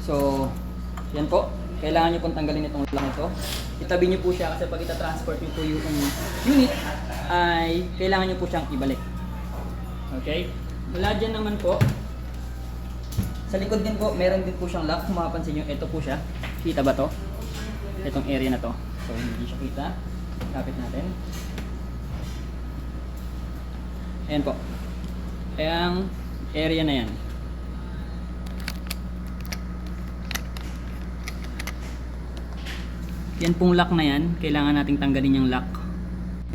So, yan po. Kailangan nyo pong tanggalin itong lock ito. Itabi nyo po siya kasi pag ita-transport nyo po yung unit ay kailangan nyo po siyang ibalik. Okay? Mula dyan naman po, sa likod din po, meron din po siyang lock. Kung mapapansin nyo, ito po siya. Kita ba to? Itong area na to. So, hindi siya kita. Kapit natin. Ayan po. Ayan, area na yan. Yan pong lock na yan, kailangan nating tanggalin yung lock.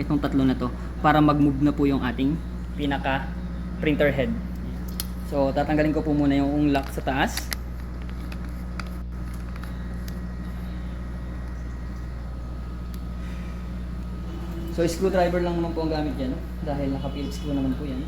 Itong tatlo na to para mag-move na po yung ating pinaka printer head. So tatanggalin ko po muna yung lock sa taas. So screwdriver lang naman po ang gamit yan, no? Dahil naka-Phillips screw naman po yan.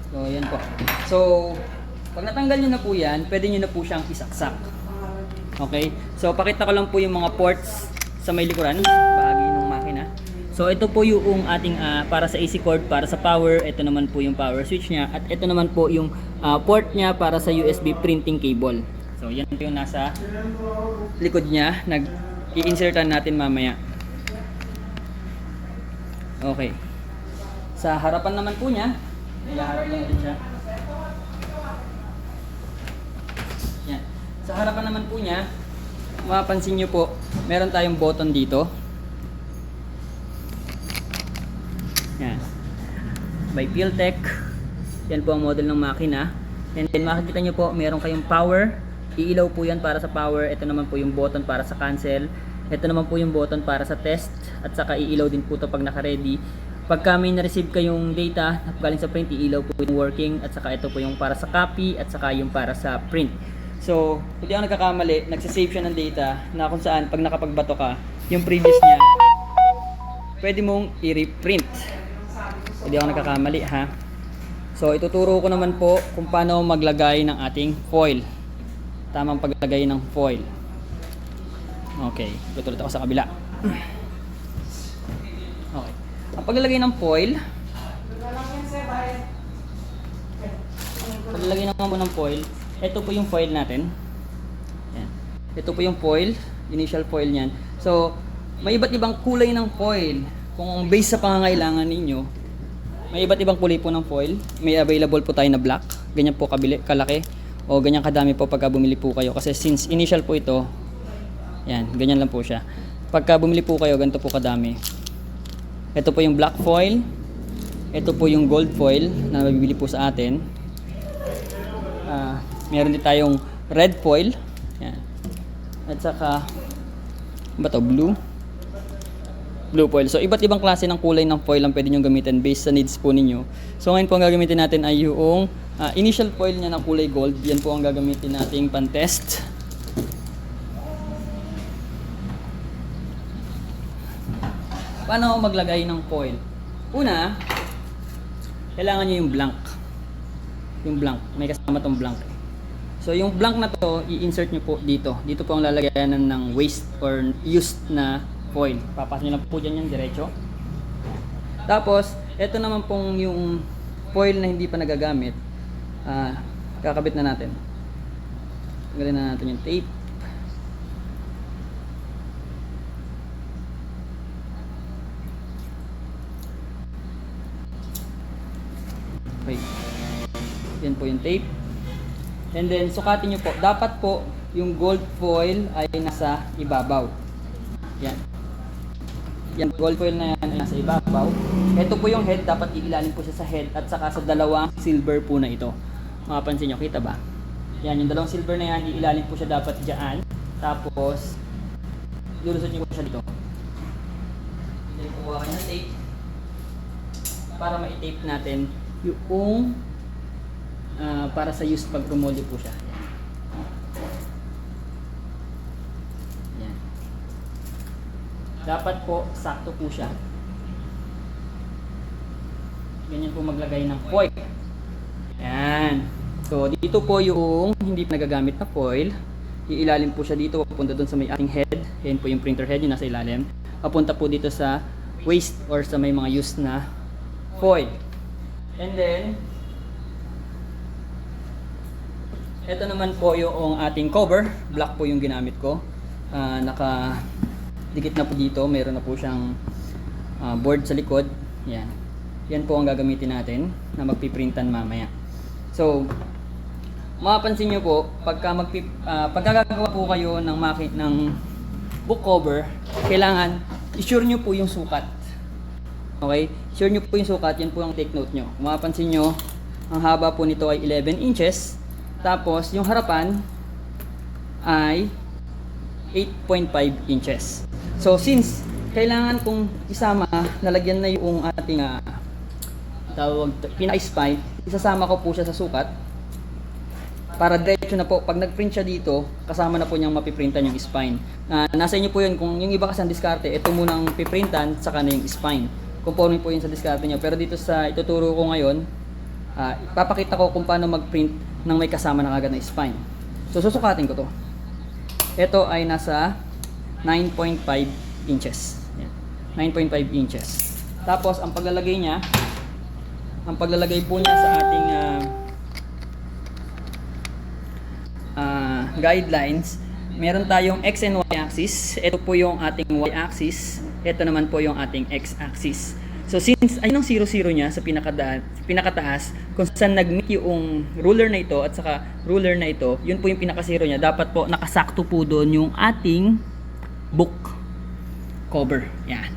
So, yan po. So, pag natanggal nyo na po yan, pwede nyo na po siyang isaksak. Okay? So, pakita ko lang po yung mga ports sa may likuran, bahagi ng makina. So, ito po yung ating para sa AC cord, para sa power. Ito naman po yung power switch niya. At ito naman po yung port niya para sa USB printing cable. So, yan po yung nasa likod niya. I-insertan natin mamaya. Okay. Sa harapan naman po niya, iharap lang din siya. Yan. Sa harapan naman po niya, mapapansin nyo po, meron tayong button dito. Yan. By Philtech. Yan po ang model ng makina. And then makikita nyo po, meron kayong power. Iilaw po yan para sa power. Ito naman po yung button para sa cancel. Ito naman po yung button para sa test. At saka iilaw din po ito pag naka-ready. Pagka may na-receive kayong data galing sa print, iilaw po yung working. At saka ito po yung para sa copy at saka yung para sa print. So, hindi ako nagkakamali, nagsisave siya ng data na kung saan pag nakapagbato ka, yung previous niya, pwede mong i-reprint. Hindi ako nagkakamali, ha. So, ituturo ko naman po kung paano maglagay ng ating foil. Tamang paglagay ng foil. Okay, tutulot ako sa kabila. Okay. Ang paglalagay ng foil, paglalagay naman po ng foil, ito po yung foil natin. Yan. Ito po yung foil, initial foil niyan. So, may iba't ibang kulay ng foil. Kung based sa pangangailangan ninyo, may iba't ibang kulay po ng foil. May available po tayo na black, ganyan po kalaki, o ganyan kadami po pagka bumili po kayo. Kasi since initial po ito, yan, ganyan lang po siya. Pagka bumili po kayo, ganito po kadami. Ito po yung black foil. Ito po yung gold foil na mabibili po sa atin. Meron din tayong red foil. Yan. At saka blue foil. So iba't ibang klase ng kulay ng foil ang pwede nyo gamitin based sa needs po ninyo. So ngayon po ang gagamitin natin ay yung initial foil niya ng kulay gold. Yan po ang gagamitin nating pan-test. Paano maglagay ng foil? Una, kailangan nyo yung blank. Yung blank. May kasama tong blank. So yung blank na to, i-insert nyo po dito. Dito po ang lalagayanan ng waste or used na foil. Papasok nyo lang po dyan yung diretso. Tapos, ito naman pong yung foil na hindi pa nagagamit. Kakabit na natin. Tanggalin na natin yung tape. Okay. Yan po yung tape. And then, sukatin nyo po. Dapat po, yung gold foil ay nasa ibabaw. Yan. Yan, gold foil na yan ay nasa ibabaw. Ito po yung head. Dapat iilalim po siya sa head at saka sa dalawang silver po na ito. Makapansin nyo, kita ba? Yan, yung dalawang silver na yan, iilalim po siya dapat dyan. Tapos, lulusot nyo po siya dito. Then, kuha kayo ng tape. Para ma-tape natin yung para sa used pag rumoli po siya. Yan. Dapat po sakto po siya. Ganyan po maglagay ng foil. Yan. So dito po yung hindi nagagamit na foil. Iilalim po siya dito papunta doon sa may ating head. Yan po yung printer head yung nasa ilalim. papunta po dito sa waste or sa may mga used na foil. And then, ito naman po yung ating cover. Black po yung ginamit ko. Naka-dikit na po dito. Meron na po siyang board sa likod. Yan. Yan po ang gagamitin natin na magpiprintan mamaya. So, mapapansin nyo po, pagkagagawa po kayo ng book cover, kailangan i-sure nyo po yung sukat. Okay? Sure nyo po yung sukat. Yan po ang take note nyo. Kung mapapansin nyo, ang haba po nito ay 11 inches. Tapos, yung harapan ay 8.5 inches. So, since kailangan kong isama, nalagyan na yung ating pinaka-spine, isasama ko po siya sa sukat para diretso na po. Pag nag-print siya dito, kasama na po niyang mapiprintan yung spine. Nasa inyo po yun. Kung yung iba kasi ang diskarte, ito muna ang piprintan, saka na yung spine. Conforme po yun sa diskarte nyo. Pero dito sa ituturo ko ngayon, papakita ko kung paano mag-print nang may kasama na agad na spine. So, susukatin ko to. Ito ay nasa 9.5 inches. Yan. 9.5 inches. Tapos, ang paglalagay po niya sa ating guidelines, meron tayong X and Y axis. Ito po yung ating Y axis. Ito naman po yung ating X axis. So since ayun ang 0, 0 niya sa pinakataas, kung saan nag-meet yung ruler na ito at saka ruler na ito, yun po yung pinaka-0 niya. Dapat po nakasakto po doon yung ating book cover. Yan.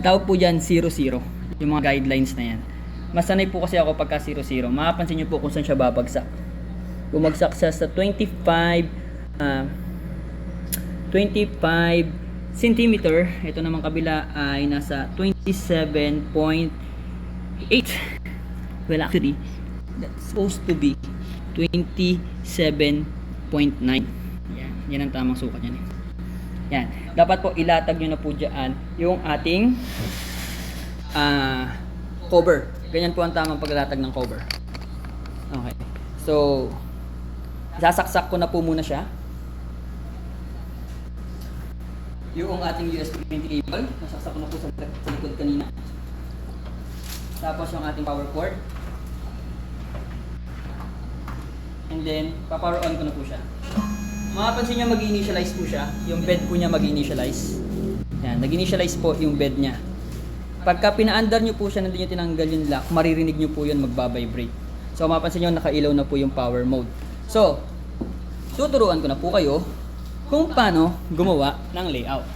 Tawag po dyan 0, 0. Yung mga guidelines na yan. Masanay po kasi ako pagka 0, 0. Makapansin nyo po kung saan siya babagsak. Bumagsak siya sa 25 centimeter. Ito naman kabila ay nasa 27.8. Well, actually, that's supposed to be 27.9. Yan ang tamang sukat niyan. Yan. Dapat po ilatag nyo na po dyan yung ating cover. Ganyan po ang tamang paglatag ng cover. Okay. So, sasaksak ko na po muna siya. Yung ating USB printing cable, nasaksak ko na po sa likod kanina. Tapos yung ating power cord. And then, pa-power on ko na po siya. Makapansin nyo mag-initialize po siya. Yung bed po niya mag-initialize. Yan, nag-initialize po yung bed niya. Pagka pina-under nyo po siya, nandun nyo tinanggal yung lock, maririnig nyo po yun magbabibrate. So, mapapansin nyo nakailaw na po yung power mode. So, tuturuan ko na po kayo kung paano gumawa ng layout.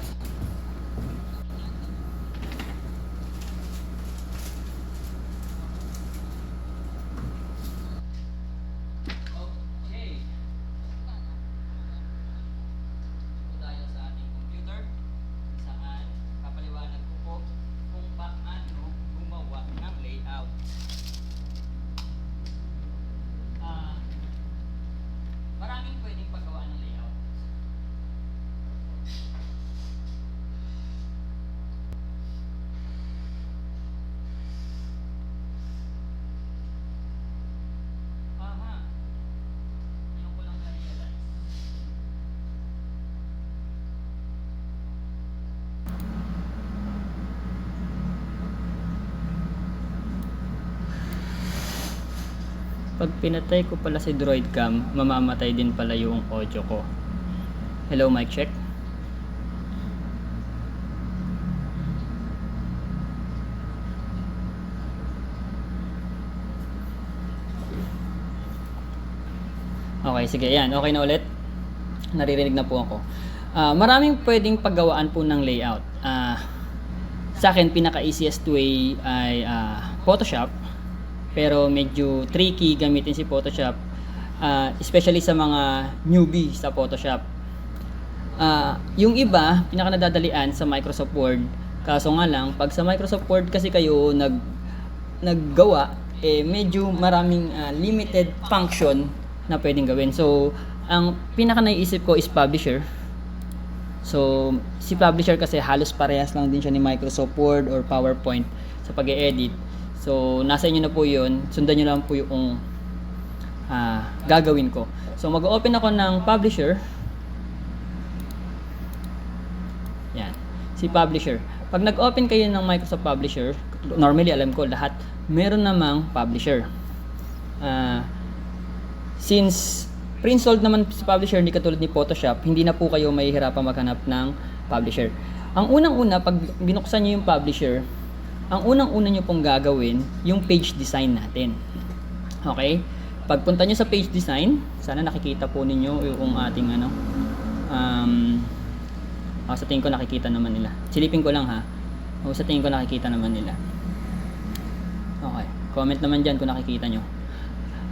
Okay. Ito tayo sa ating computer saan papaliwanag ko po kung paano gumawa ng layout. Maraming pwedeng paggawa ng layout. Yung ko lang na-realize. Pag pinatay ko pala si Droid Cam, mamamatay din pala yung audio ko. Hello, mic check. Okay, sige, yan. Okay na ulit. Naririnig na po ako. Maraming pwedeng paggawaan po ng layout. Sa akin, pinaka-easiest way ay Photoshop. Pero medyo tricky gamitin si Photoshop. Especially sa mga newbie sa Photoshop. Yung iba, pinaka-nadadalian sa Microsoft Word. Kaso nga lang, pag sa Microsoft Word kasi kayo naggawa, medyo maraming limited function na pwedeng gawin. So, ang pinaka-naiisip ko is Publisher. So, si Publisher kasi halos parehas lang din siya ni Microsoft Word or PowerPoint sa pag-e-edit. So, nasa inyo na po yun. Sundan nyo lang po yung gagawin ko. So, mag-open ako ng Publisher. Yan. si publisher. Pag nag-open kayo ng Microsoft Publisher, normally alam ko lahat, meron namang publisher. Since pre-installed naman si publisher, hindi katulad ni Photoshop, hindi na po kayo mahihirapan maghanap ng publisher. Ang unang-una, pag binuksan nyo yung publisher, ang unang-una nyo pong gagawin, yung page design natin. Okay? Pagpunta nyo sa page design, sana nakikita po ninyo yung ating sa tingin ko nakikita naman nila. Silipin ko lang ha. Sa tingin ko nakikita naman nila. Okay. Comment naman dyan kung nakikita nyo.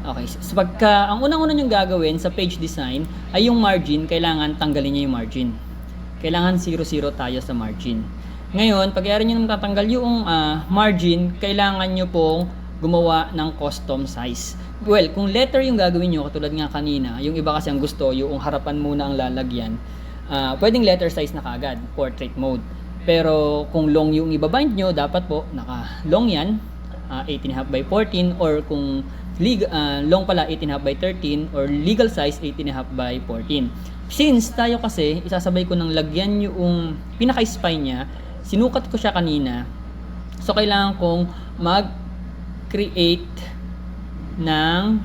Okay. So ang unang-una nyong gagawin sa page design ay yung margin, kailangan tanggalin nyo yung margin. Kailangan 0-0 tayo sa margin. Ngayon, pag nyo nang tatanggal yung margin, kailangan nyo pong gumawa ng custom size. Well, kung letter yung gagawin nyo, katulad nga kanina, yung iba kasi ang gusto, yung harapan muna ang lalagyan, pwedeng letter size na kagad, portrait mode. Pero kung long yung ibabind nyo, dapat po naka-long yan, 8.5 by 14, or kung long pala 8.5 by 13, or legal size 8.5 by 14. Since tayo kasi, isasabay ko ng lagyan yung pinaka-spine niya, sinukat ko siya kanina, so kailangan kong mag-create ng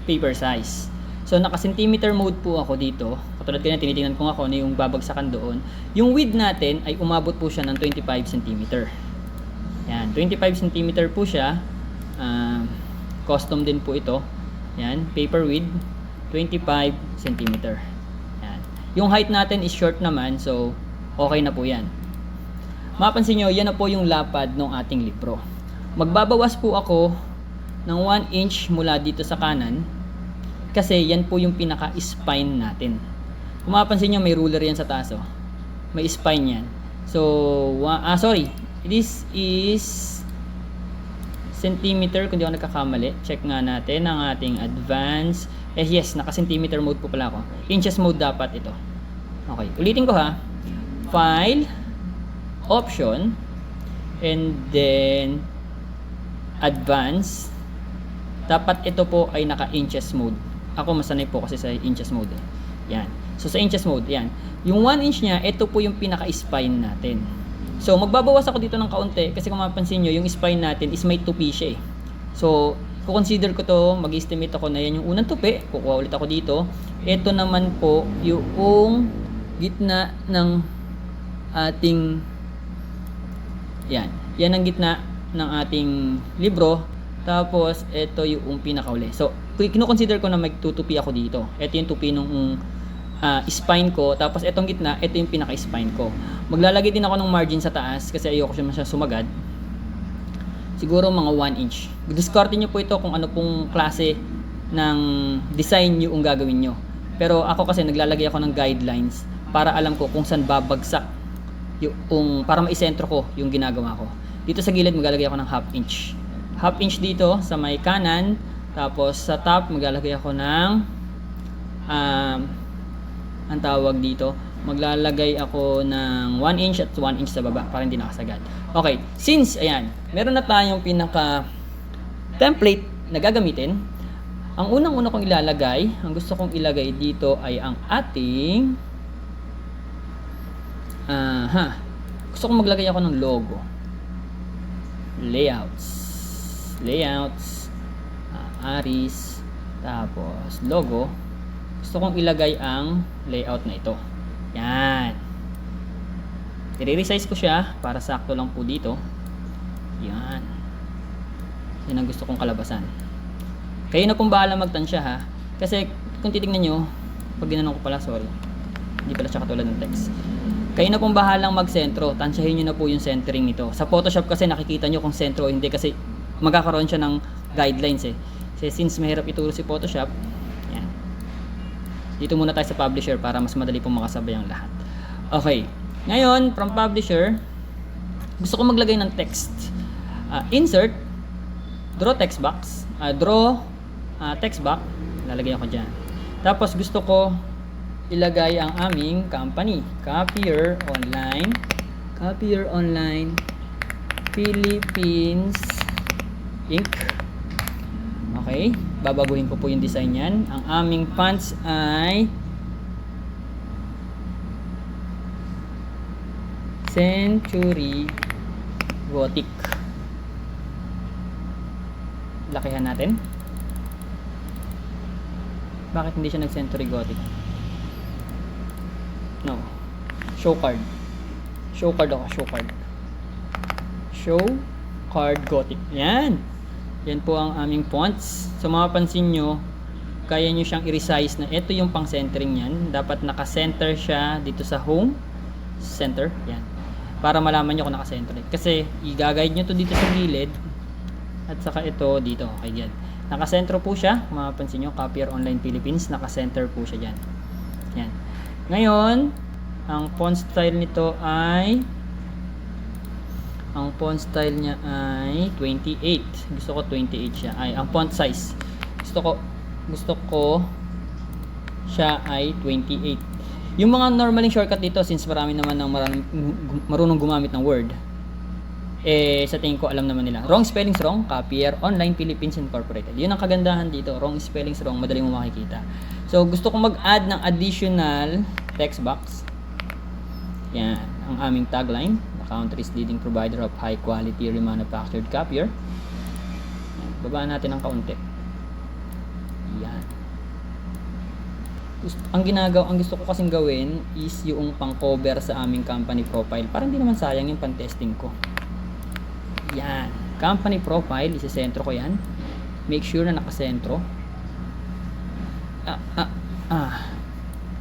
paper size. So naka-centimeter mode po ako dito. Katulad kanina, tinitingnan ko nga kung ano yung babagsakan doon. Yung width natin ay umabot po siya ng 25 cm. Yan, 25 cm po siya. Custom din po ito. Yan, paper width 25 cm. Yan. Yung height natin is short naman, so okay na po yan. Mapansin nyo, yan na po yung lapad ng ating libro. Magbabawas po ako ng 1 inch mula dito sa kanan, kasi yan po yung pinaka-spine natin. Kung mapansin nyo, may ruler yan sa taas. May spine yan. So, sorry. This is centimeter, kung di ako nagkakamali. Check nga natin ang ating advanced. Yes, naka-centimeter mode po pala ako. Inches mode dapat ito. Okay, ulitin ko ha. File, option, and then advanced. Dapat ito po ay naka-inches mode. Ako masanay po kasi sa inches mode. Yan. So sa inches mode, yan. Yung 1 inch niya, ito po yung pinaka-spine natin. So magbabawas ako dito ng kaunti kasi kung mapansin nyo, yung spine natin is may tupi siya eh. So, consider ko to, mag-estimate ako na yan yung unang tupi. Kukuha ulit ako dito. Ito naman po yung gitna ng ating yan. Yan ang gitna ng ating libro. Tapos, ito yung pinakauli. So, kino-consider ko na magtutupi ako dito. Ito yung tupi ng spine ko. Tapos, itong gitna, ito yung pinaka-spine ko. Maglalagay din ako ng margin sa taas kasi ayoko siya sumagad. Siguro mga 1 inch. Discarte nyo po ito kung ano pong klase ng design yung gagawin nyo. Pero ako kasi naglalagay ako ng guidelines para alam ko kung saan babagsak yung, para maisentro ko yung ginagawa ko. Dito sa gilid maglalagay ako ng 1/2 inch. 1/2 inch dito sa may kanan. Tapos sa top maglalagay ako ng ang tawag dito, maglalagay ako ng 1 inch at 1 inch sa baba para hindi nakasagad. Okay, since ayan, meron na tayong pinaka template na gagamitin, ang unang-una kong ilalagay, ang gusto kong ilagay dito ay ang ating gusto kong maglagay ako ng logo. Layouts, aris, tapos logo. Gusto kong ilagay ang layout na ito. Yan. I-resize ko siya para sakto lang po dito. Yan. Yan ang gusto kong kalabasan. Kayo na pong bahala magtansya ha. Kasi kung titignan nyo, pag ginanong ko pala, sorry. Hindi pala siya katulad ng text. Kayo na pong bahalang magsentro. Tansyahin nyo na po yung centering nito. Sa Photoshop kasi nakikita nyo kung sentro o hindi kasi magkakaroon siya ng guidelines eh. Kasi since mahirap ituro si Photoshop, yan. Dito muna tayo sa publisher para mas madali pong makasabay ang lahat. Okay. Ngayon, from publisher, gusto ko maglagay ng text. Insert, draw text box, text box, lalagay ako dyan. Tapos gusto ko ilagay ang aming company, Copier Online Philippines Inc. Okay, babaguhin ko po yung design yan. Ang aming fonts ay Century Gothic. Lakihan natin. Bakit hindi siya nag-Century Gothic? No. Show card. Show card ako. Show card. Show card Gothic. Yan. Yan po ang aming fonts. So mapapansin nyo, kaya nyo siyang i-resize na ito yung pang centering yan. Dapat naka-center siya dito sa home center. Yan. Para malaman nyo kung naka-center. Kasi i-guide nyo to dito sa gilid. At saka ito dito. Okay, yan. Naka-center po siya. Mapapansin nyo, Copier Online Philippines. Naka-center po siya dyan. Yan. Ngayon, ang font style nito ay ang font style niya ay 28. Gusto ko 28 siya. Ay, ang font size. Gusto ko siya ay 28. Yung mga normaling shortcut dito, since marami naman ng marunong gumamit ng Word, sa tingin ko alam naman nila. Wrong spellings wrong, Copier Online Philippines Incorporated. Yun ang kagandahan dito. Wrong spellings wrong, madali mo makikita. So, gusto kong mag-add ng additional text box. Yan, ang aming tagline. The country's leading provider of high quality remanufactured copier. Babaan natin ng kaunti. Yan. Ang gusto ko kasing gawin is yung pang-cover sa aming company profile. Parang hindi naman sayang yung pan-testing ko. Yan. Company profile, isisentro ko yan. Make sure na nakasentro.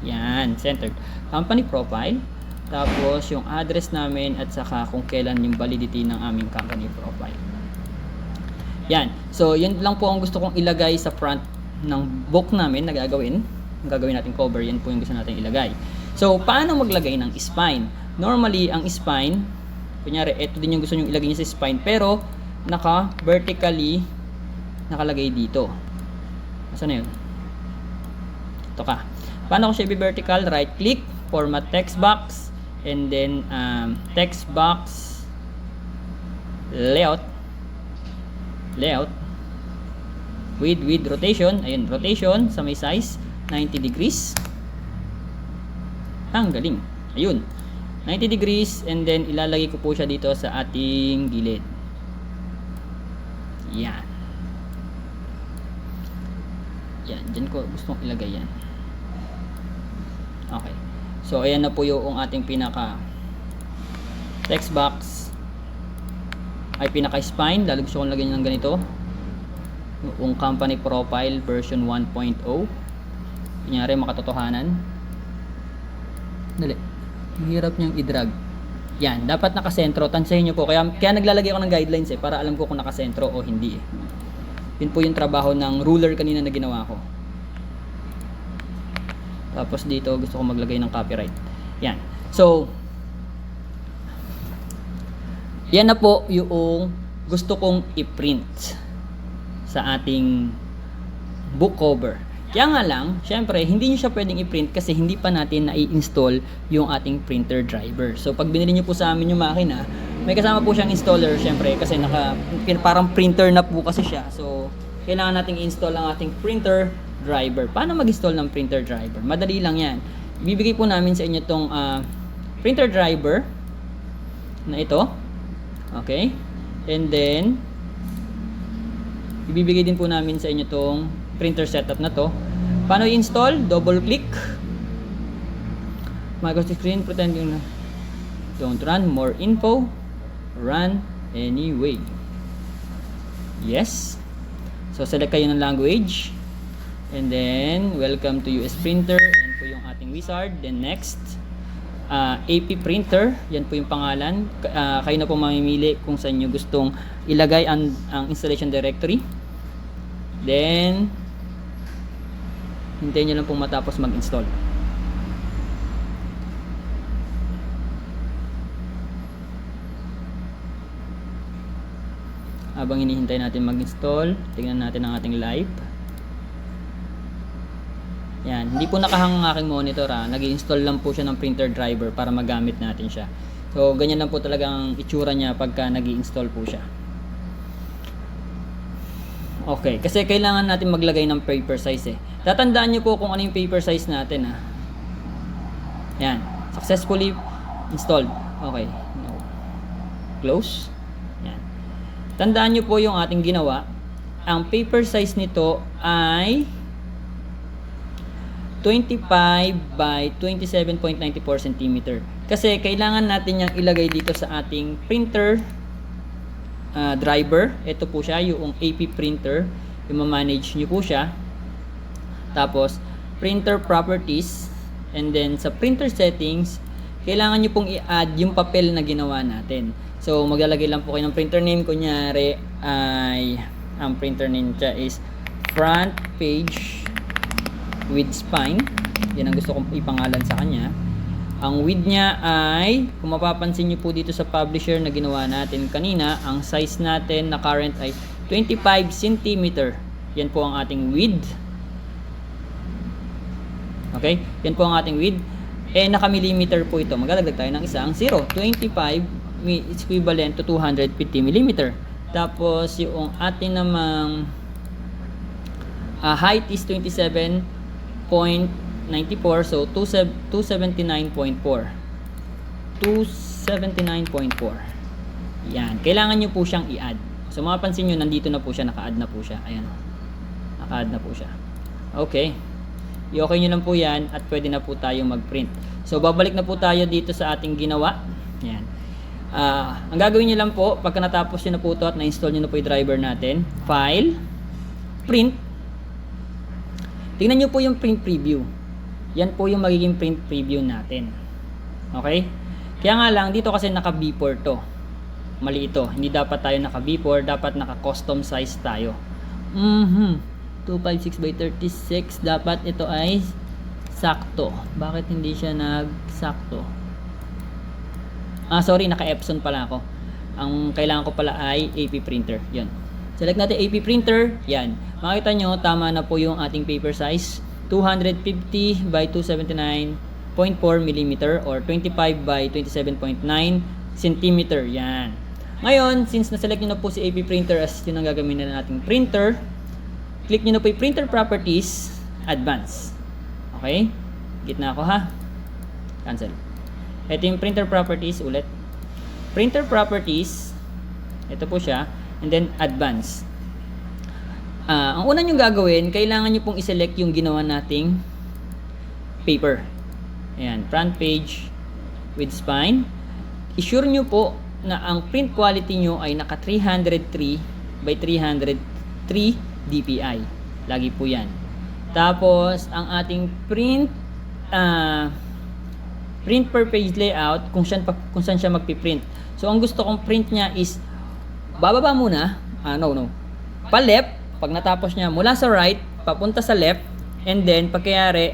Yan, centered. Company profile. Tapos yung address namin at saka kung kailan yung validity ng aming company profile. Yan. So, yun lang po ang gusto kong ilagay sa front ng book namin na gagawin. Ang gagawin natin cover, yan po yung gusto natin ilagay. So, paano maglagay ng spine? Normally, ang spine, kunyari, ito din yung gusto nyo ilagay niya sa spine, pero naka-vertically nakalagay dito. Nasaan na yun? Ito ka. Paano ko siya i-vertical? Right-click, format text box, and then text box layout with rotation. Ayun, rotation sa may size 90 degrees. Ang galing. Ayun, 90 degrees, and then ilalagay ko po siya dito sa ating gilid. Yan. Yan, dyan ko gustong ilagay yan. Okay. So, ayan na po yung ating pinaka text box ay pinaka spine. Lalo gusto kong lagyan ng ganito. Yung company profile version 1.0. Kunyari, makatotohanan. Dali. Mahirap niyang i-drag. Yan, dapat nakasentro. Tansahin niyo po. Kaya naglalagay ako ng guidelines para alam ko kung nakasentro o hindi Yun po yung trabaho ng ruler kanina na ginawa ko. Tapos dito gusto ko maglagay ng copyright. Yan. So, yan na po yung gusto kong i-print sa ating book cover. Kaya nga lang, syempre, hindi nyo siya pwedeng i-print kasi hindi pa natin na-i-install yung ating printer driver. So, pag binili nyo po sa amin yung makina, may kasama po siyang installer, syempre, kasi parang printer na po kasi siya. So, kailangan nating i-install ang ating printer driver. Paano mag-install ng printer driver? Madali lang yan. Ibibigay po namin sa inyo itong printer driver na ito. Okay? And then, ibibigay din po namin sa inyo itong printer setup na to. Paano i-install? Double click. Microsoft screen, pretending na don't run more info. Run anyway. Yes. So, select kayo ng language. And then, welcome to US Printer. Yan po yung ating wizard. Then next, AP Printer. Yan po yung pangalan. Kayo na po mamimili kung saan nyo gustong ilagay ang installation directory. Then, hintayin nyo lang pong matapos mag-install. Habang hinihintay natin mag-install, tingnan natin ang ating live. Yan, hindi po nakahang ang aking monitor nag-i-install lang po siya ng printer driver para magamit natin siya. So, ganyan lang po talaga ang itsura niya pagka nag-i-install po siya. Okay, kasi kailangan natin maglagay ng paper size Tatandaan nyo po kung ano yung paper size natin Yan, successfully installed. Okay. No. Close. Yan. Tandaan nyo po yung ating ginawa. Ang paper size nito ay 25 by 27.94 cm. Kasi kailangan natin yung ilagay dito sa ating printer driver. Ito po siya, yung AP printer. Yung ma-manage nyo po siya. Tapos, printer properties. And then, sa printer settings, kailangan nyo pong i-add yung papel na ginawa natin. So, maglalagay lang po kayo ng printer name. Kunyari, ay ang printer name siya is front page with spine. Yan ang gusto kong ipangalan sa kanya. Ang width niya ay, kung mapapansin nyo po dito sa publisher na ginawa natin kanina, ang size natin na current ay 25 cm. Yan po ang ating width. Okay? Yan po ang ating width. Naka-millimeter po ito. Maglalagdag tayo ng isang 0. 25 is equivalent to 250 mm. Tapos, yung ating namang height is 27.94, so 279.4. 279.4. Yan. Kailangan nyo po siyang i-add. So, mapapansin nyo, nandito na po siya, naka-add na po siya. Ayan. Naka-add na po siya. Okay. I-okay nyo lang po yan at pwede na po tayo mag-print. So, babalik na po tayo dito sa ating ginawa. Yan. Ang gagawin nyo lang po, pagka natapos nyo na po ito at na-install nyo na po yung driver natin, File, Print. Tingnan nyo po yung print preview. Yan po yung magiging print preview natin. Okay? Kaya nga lang, dito kasi naka B4 to. Mali ito. Hindi dapat tayo naka B4, dapat naka custom size tayo. 256 by 36. Dapat ito ay sakto. Bakit hindi siya nagsakto? Sorry, naka Epson pala ako. Ang kailangan ko pala ay AP printer. Yan. Select natin AP printer. Yan. Makita nyo, tama na po yung ating paper size. 250 by 279.4 mm or 25 by 27.9 cm. Yan. Ngayon, since na-select nyo na po si AP printer as yun ang gagamitin na nating printer, click nyo na po yung printer properties, advance. Okay? Gitna ako ha. Cancel. Ito yung printer properties ulit. Printer properties, ito po siya, and then advance. Ang una nyo gagawin, kailangan nyo pong iselect yung ginawa nating paper. Ayan, front page with spine. I-sure nyo po na ang print quality nyo ay naka 303 by 303 dpi. Lagi po yan. Tapos, ang ating print per page layout, kung saan siya magpiprint. So, ang gusto kong print niya is bababa muna, pa left, pag natapos niya, mula sa right, papunta sa left, and then, pagkayari,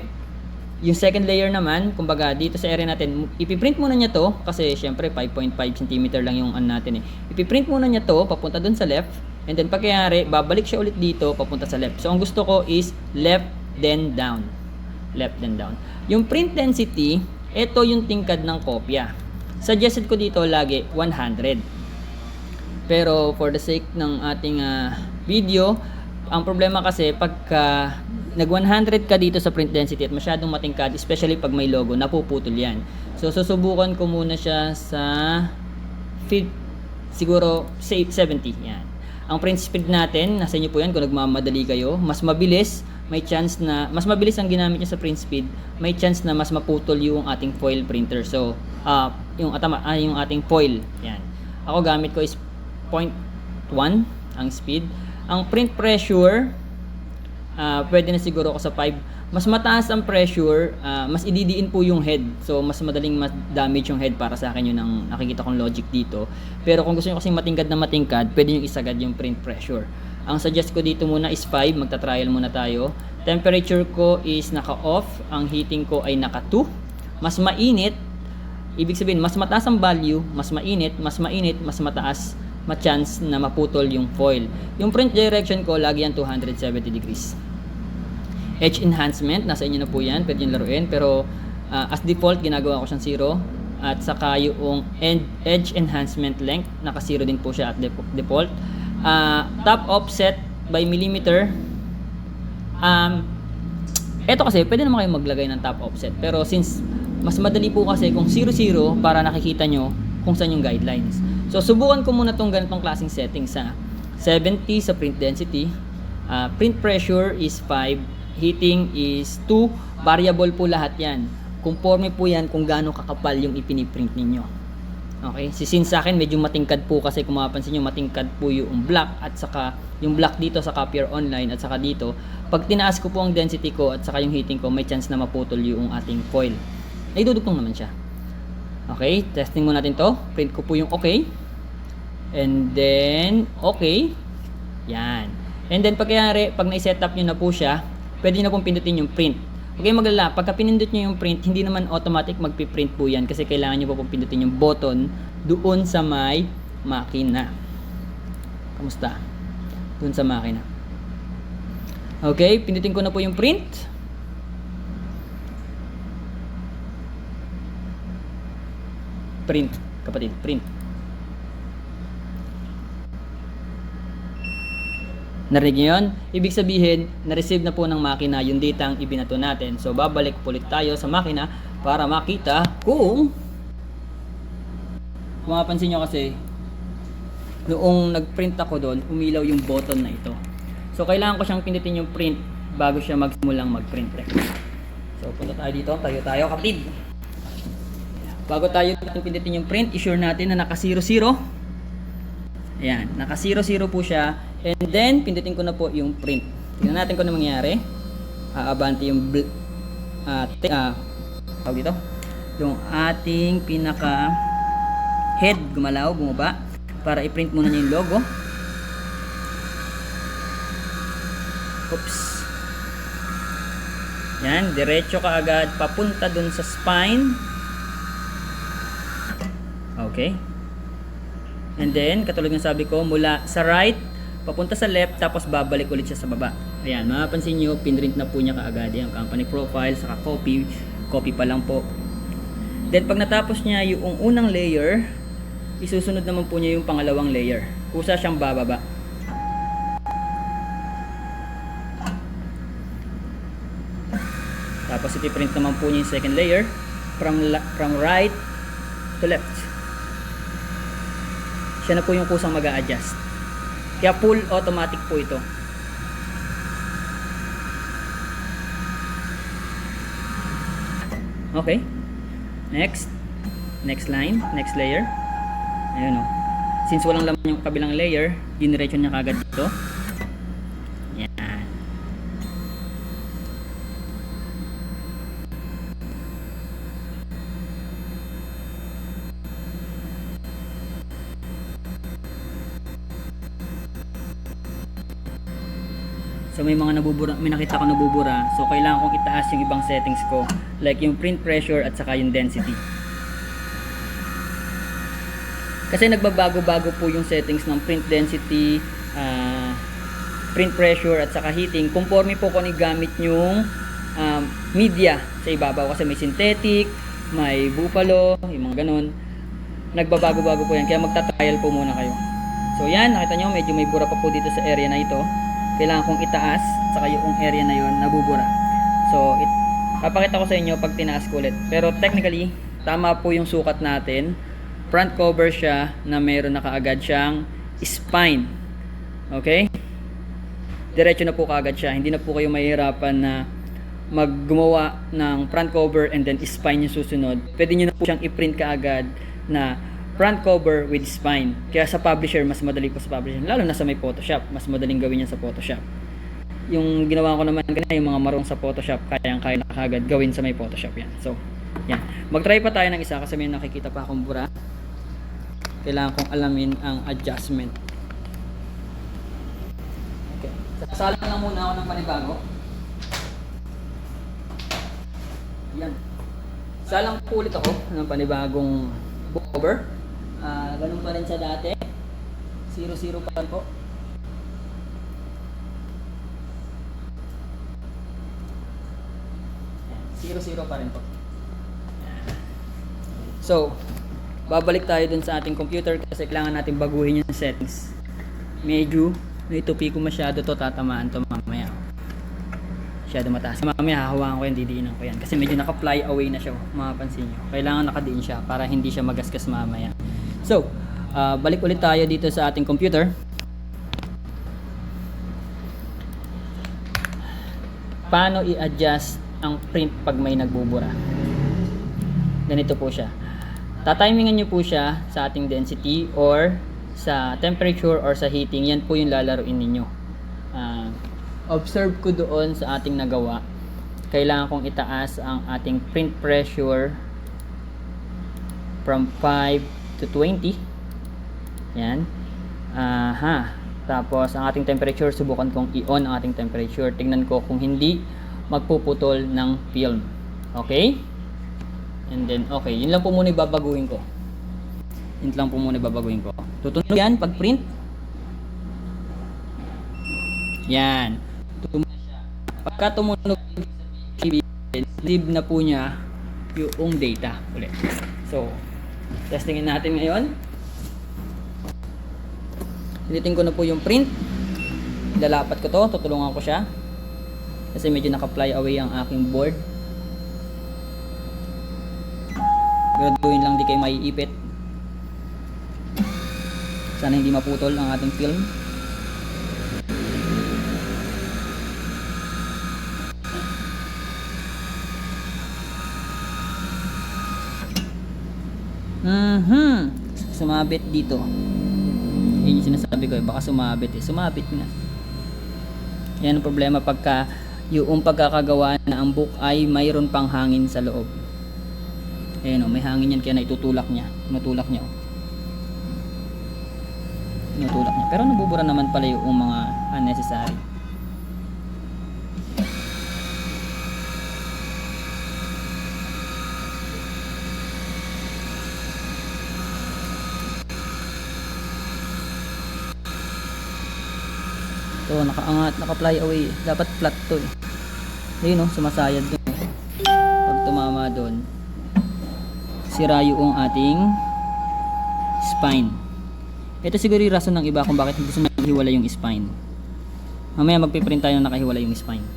yung second layer naman, kumbaga, dito sa area natin, ipiprint muna niya to, kasi syempre, 5.5 cm lang yung natin eh. Ipiprint muna niya to, papunta dun sa left, and then, pagkayari, babalik siya ulit dito, papunta sa left. So, ang gusto ko is left, then down. Left, then down. Yung print density, ito yung tingkad ng kopya. Suggested ko dito lagi 100. Pero for the sake ng ating video, ang problema kasi pagka nag 100 ka dito sa print density at masyadong matingkad, especially pag may logo, napuputol yan. So susubukan ko muna siya sa siguro 70. Yan. Ang print speed natin, nasa inyo po yan kung nagmamadali kayo. Mas mabilis, may chance na mas mabilis ang ginamit niya sa print speed, may chance na mas maputol yung ating foil printer. So, yung ating foil. Yan. Ako gamit ko is 0.1 ang speed. Ang print pressure, pwede na siguro ako sa 5. Mas mataas ang pressure, mas ididiin po yung head. So, mas madaling damage yung head para sa akin. Yun ang nakikita kong logic dito. Pero kung gusto nyo kasing matingkad na matingkad, pwede nyo isagad yung print pressure. Ang suggest ko dito muna is 5. Magta-trial muna tayo. Temperature ko is naka-off. Ang heating ko ay naka-2. Mas mainit. Ibig sabihin, mas mataas ang value, mas mainit, mas mataas, ma-chance na maputol yung foil. Yung print direction ko, lagi yan 270 degrees. Edge enhancement, nasa inyo na po yan, pwede yung laruin. Pero as default, ginagawa ko siyang 0. At saka yung edge enhancement length, naka 0 din po siya at default. Top offset by millimeter. Ito kasi, pwede naman kayo maglagay ng top offset. Pero since Mas madali po kasi kung 00 para nakikita nyo kung saan yung guidelines. So subukan ko muna tong ganitong klaseng settings sa 70 sa print density, print pressure is 5, heating is 2, variable po lahat yan. Conforme po yan kung gaano kakapal yung ipiniprint ninyo. Okay, since sa akin medyo matingkad po kasi kung mapapansin nyo matingkad po yung black at saka yung black dito sa Copier Online at saka dito. Pag tinaas ko po ang density ko at saka yung heating ko, may chance na maputol yung ating foil. Ay dudugtong naman siya. Okay, testing muna natin to. Print ko po yung okay. And then, okay. Yan. And then pag na-set up nyo na po siya, pwede nyo na pong pindutin yung print. Okay, maglala, pagka pinindot nyo yung print, hindi naman automatic magpiprint po yan kasi kailangan nyo po pong pindutin yung button doon sa may makina. Kamusta? Doon sa makina. Okay, pindutin ko na po yung print. Print, kapatid, print. Narinig nyo yun? Ibig sabihin, na-receive na po ng makina yung data ang ibinato natin. So, babalik ulit tayo sa makina para makita kung mapapansin nyo kasi noong nag-print ako doon, umilaw yung button na ito. So, kailangan ko siyang pindutin yung print bago siya magsimulang mag-print. So, punta tayo dito. Tayo, kapatid. Bago tayo pindutin yung print, i-sure natin na naka 00. Ayan, naka 00 po siya. And then, pindutin ko na po yung print. Tingnan natin kung ano mangyari. Aabante yung tawag dito. Yung ating pinaka head gumalaw, bumaba. Para i-print muna niya yung logo. Oops. Yan, diretso ka agad papunta dun sa spine. Okay. And then, katulad ng sabi ko, mula sa right, papunta sa left, tapos babalik ulit siya sa baba. Ayan, mapapansin nyo, pinrint na po niya kaagad yung company profile, saka copy pa lang po. Then, pag natapos niya yung unang layer, isusunod naman po niya yung pangalawang layer. Kusa siyang bababa. Tapos, iti-print naman po niya yung second layer from right to left. Siya na po yung kusang mag-a-adjust. Kaya full automatic po ito. Okay. Next line, next layer. Ayun o. Since walang laman yung kabilang layer, diniretso niya kagad dito. Yan. So may mga nabubura, may nakita ko nabubura. So kailangan kong itaas yung ibang settings ko, like yung print pressure at saka yung density. Kasi nagbabago-bago po yung settings ng print density, print pressure at saka heating. Conforme po kung gamit yung media sa ibabaw kasi may synthetic, may buffalo, yung mga ganun. Nagbabago-bago po yan, kaya magta-trial po muna kayo. So yan, nakita nyo medyo may bura pa po dito sa area na ito. Kailangan kong itaas saka yung area na yun nabubura. So papakita ko sa inyo pag tinaas ko ulit. Pero technically tama po yung sukat natin. Front cover siya na meron na kaagad siyang spine. Okay? Diretso na po kaagad siya. Hindi na po kayo mahihirapan na maggumawa ng front cover and then spine yung susunod. Pwede nyo na po siyang i-print kaagad na front cover with spine. Kaya sa publisher, mas madali po sa publisher. Lalo na sa may Photoshop. Mas madaling gawin yan sa Photoshop. Yung ginawa ko naman kanina, yung mga marunong sa Photoshop, kaya na kagad gawin sa may Photoshop yan. So, yan. Mag-try pa tayo ng isa kasi may nakikita pa akong bura. Kailangan kong alamin ang adjustment. Okay. Sasalang lang muna ako ng panibago. Yan. Salang po ulit ako ng panibagong book cover. Ganun pa rin sa dati. 00 pa rin po. Ayan, 00 pa rin po. So, babalik tayo dun sa ating computer kasi kailangan natin baguhin yung settings. Medyo naitupi ko masyado to, tatamaan to mamaya. Masyado mataas. Mamaya hahawakan ko yan, didiinan ko yan. Kasi medyo naka-fly away na siya, mapapansin nyo. Kailangan nakadiin siya para hindi siya magasgas mamaya. So, balik ulit tayo dito sa ating computer. Paano i-adjust ang print pag may nagbubura? Ganito po siya. Tatimingan nyo po siya sa ating density or sa temperature or sa heating. Yan po yung lalaruin ninyo. Observe ko doon sa ating nagawa. Kailangan kong itaas ang ating print pressure from 5 to 20. Yan. Tapos ang ating temperature, subukan kong i-on ang ating temperature. Tingnan ko kung hindi magpuputol ng film. Okay? And then, okay. Yun lang po muna ibabaguhin ko. Yun lang po muna ibabaguhin ko. Tutunog yan pag print. Yan. Pagka tumunog, receive na po niya yung data ulit. So, testingin natin ngayon. Hilitin ko na po yung print. Lalapat ko to, tutulungan ko siya. Kasi medyo naka-fly away ang aking board. Graduin lang di kayo maiipit. Sana hindi maputol ang ating film. Sumabit dito. Yun yung sinasabi ko, baka sumabit sumabit na. Yan ang problema pagka yung pagkakagawa na ang book ay mayroon pang hangin sa loob. Ayan may hangin yan kaya naitutulak niya. Tinutulak niya Tinutulak niya. Pero nabubura naman pala yung mga unnecessary. So, nakaangat, naka-fly away. Dapat flat to Ayun sumasayad doon. Pag tumama doon, sira yung ating spine. Ito siguro yung rason ng iba kung bakit hindi sumahiwala yung spine. Mamaya magpiprint tayo na nakahiwala yung spine.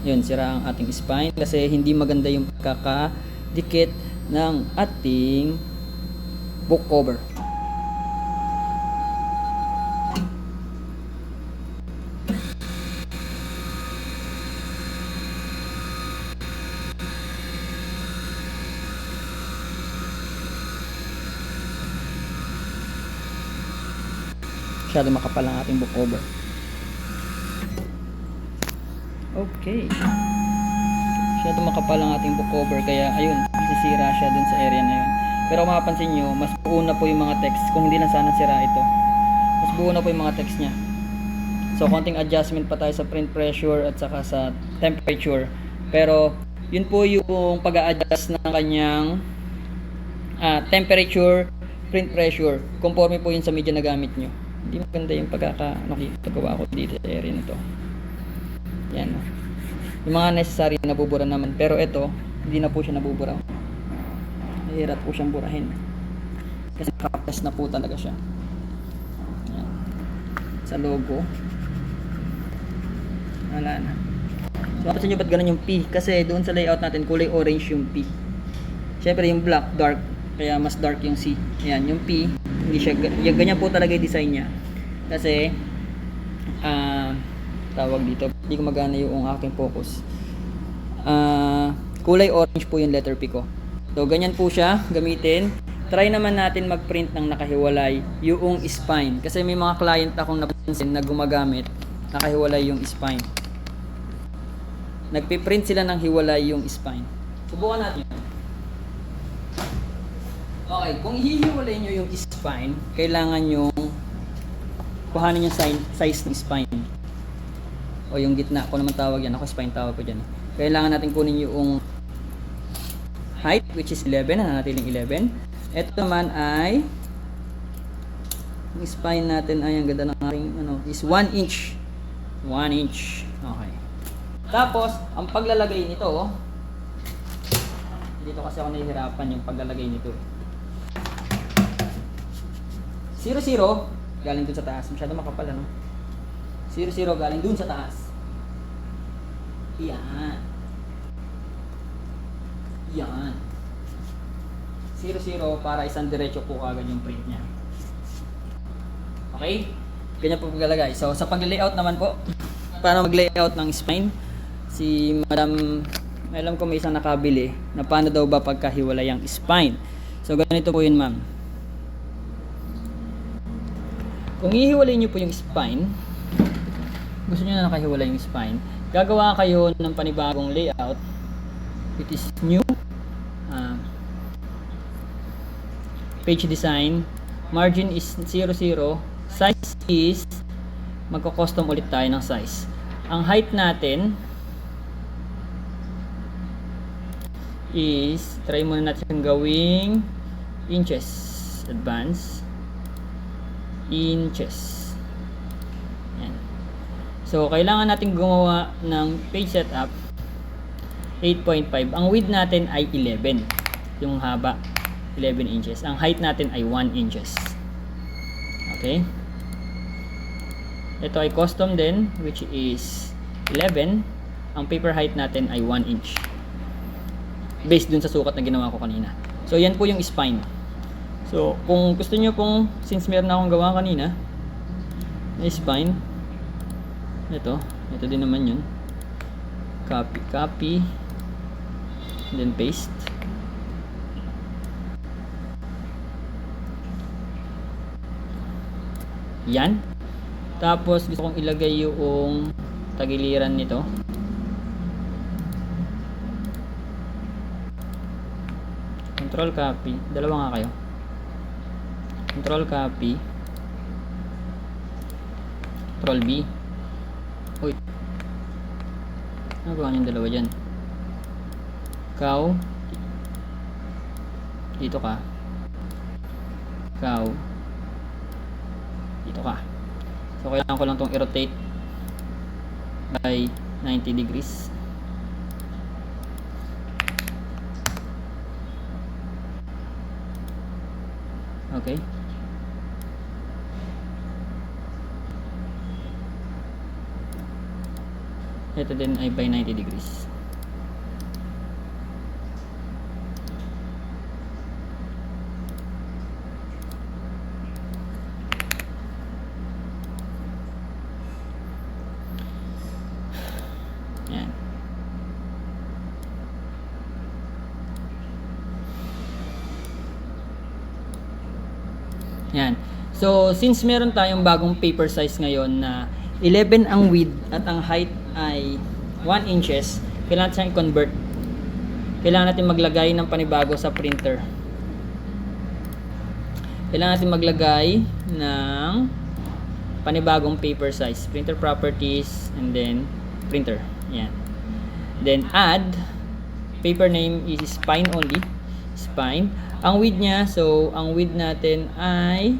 Yun, sira ang ating spine kasi hindi maganda yung pagkakadikit ng ating book cover. Masyado makapal ang ating book cover. Okay. Masyado makapal ang ating book cover kaya ayun, sisira siya dun sa area na yun. Pero mapapansin nyo, mas buo na po yung mga text. Kung hindi lang sana sira ito, mas buo na po yung mga text nya. So konting adjustment pa tayo sa print pressure at saka sa temperature. Pero yun po yung pag-a-adjust ng kanyang temperature, print pressure. Conforme po yun sa media na gamit nyo. Hindi maganda yung pagkakagawa ko dito sa area nito. Yan. Yung mga necessary na nabubura naman. Pero ito, hindi na po siya nabubura. Mahirap po siyang burahin. Kasi nakapress na po talaga siya. Yan. Sa logo. Wala na. So, mapasin nyo ba't ganun yung P? Kasi doon sa layout natin, kulay orange yung P. Siyempre yung black, dark. Kaya mas dark yung C. Ayan, yung P, hindi siya, yung ganyan po talaga yung design niya. Kasi, tawag dito, hindi ko magana yung aking focus. Kulay orange po yung letter P ko. So, ganyan po siya gamitin. Try naman natin mag-print ng nakahiwalay yung spine. Kasi may mga client akong napansin na gumagamit, nakahiwalay yung spine. Nagpiprint sila ng hiwalay yung spine. Subukan natin. Okay, kung hihiwalay nyo yung spine, kailangan yung kuhanin yung size ng spine. O yung gitna, kung naman tawag yan. Ako spine tawag ko dyan. Kailangan natin kunin yung height, which is 11, nanatiling 11. Ito naman ay yung spine natin ay ang ganda ng ating is 1 inch. 1 inch. Okay. Tapos, ang paglalagay nito, dito kasi ako nahihirapan yung paglalagay nito. 0, 0, galing dun sa taas. Masyado makapal, ano? 00 galing dun sa taas. Yan. Yan. 00 para isang diretso po agad yung print niya. Okay? Ganyan po paglalagay. So, sa pag-layout naman po, para mag-layout ng spine, si Madam, alam ko may isang nakabili na paano daw ba pagkahiwalay ang spine. So ganito po yun, ma'am. Kung ihiwalay nyo po yung spine, gusto nyo na nakahiwalay yung spine, gagawa kayo ng panibagong layout. It is new page design, margin is 00, size is magko-custom ulit tayo ng size. Ang height natin is, try muna natin gawing inches, advance inches. Yan. So kailangan natin gumawa ng page setup 8.5. Ang width natin ay 11, yung haba 11 inches, ang height natin ay 1 inches. Okay, ito ay custom din, which is 11. Ang paper height natin ay 1 inch based dun sa sukat na ginawa ko kanina. So yan po yung spine. So kung gusto nyo pong, since meron na akong gawa kanina na spine, ito din naman yun, copy then paste. Yan. Tapos gusto kong ilagay yung tagiliran nito. Control copy, dalawa nga kayo. Control copy, Control B. Uy, nagawa niyong dalawa dyan. Ikaw dito ka, ikaw dito ka. So kailangan ko lang itong i-rotate by 90 degrees. Okay. Ito din ay by 90 degrees. Yan. Yan. So, since meron tayong bagong paper size ngayon na 11 ang width at ang height ay 1 inches, kailangan natin i-convert. Kailangan natin maglagay ng panibago sa printer. Kailangan natin maglagay ng panibagong paper size. Printer properties and then printer. Yan. Then add, paper name is spine only. Spine. Ang width niya, so ang width natin ay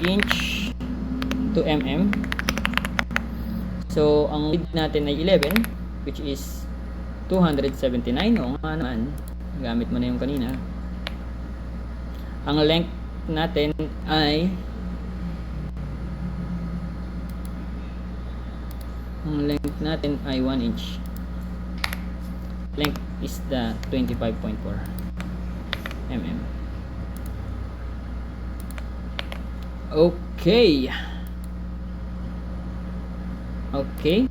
inch to mm. So ang width natin ay 11, which is 279. O nga naman, gamit mo na yung kanina. Ang length natin ay 1 inch. Length is the 25.4 mm. Okay. Okay.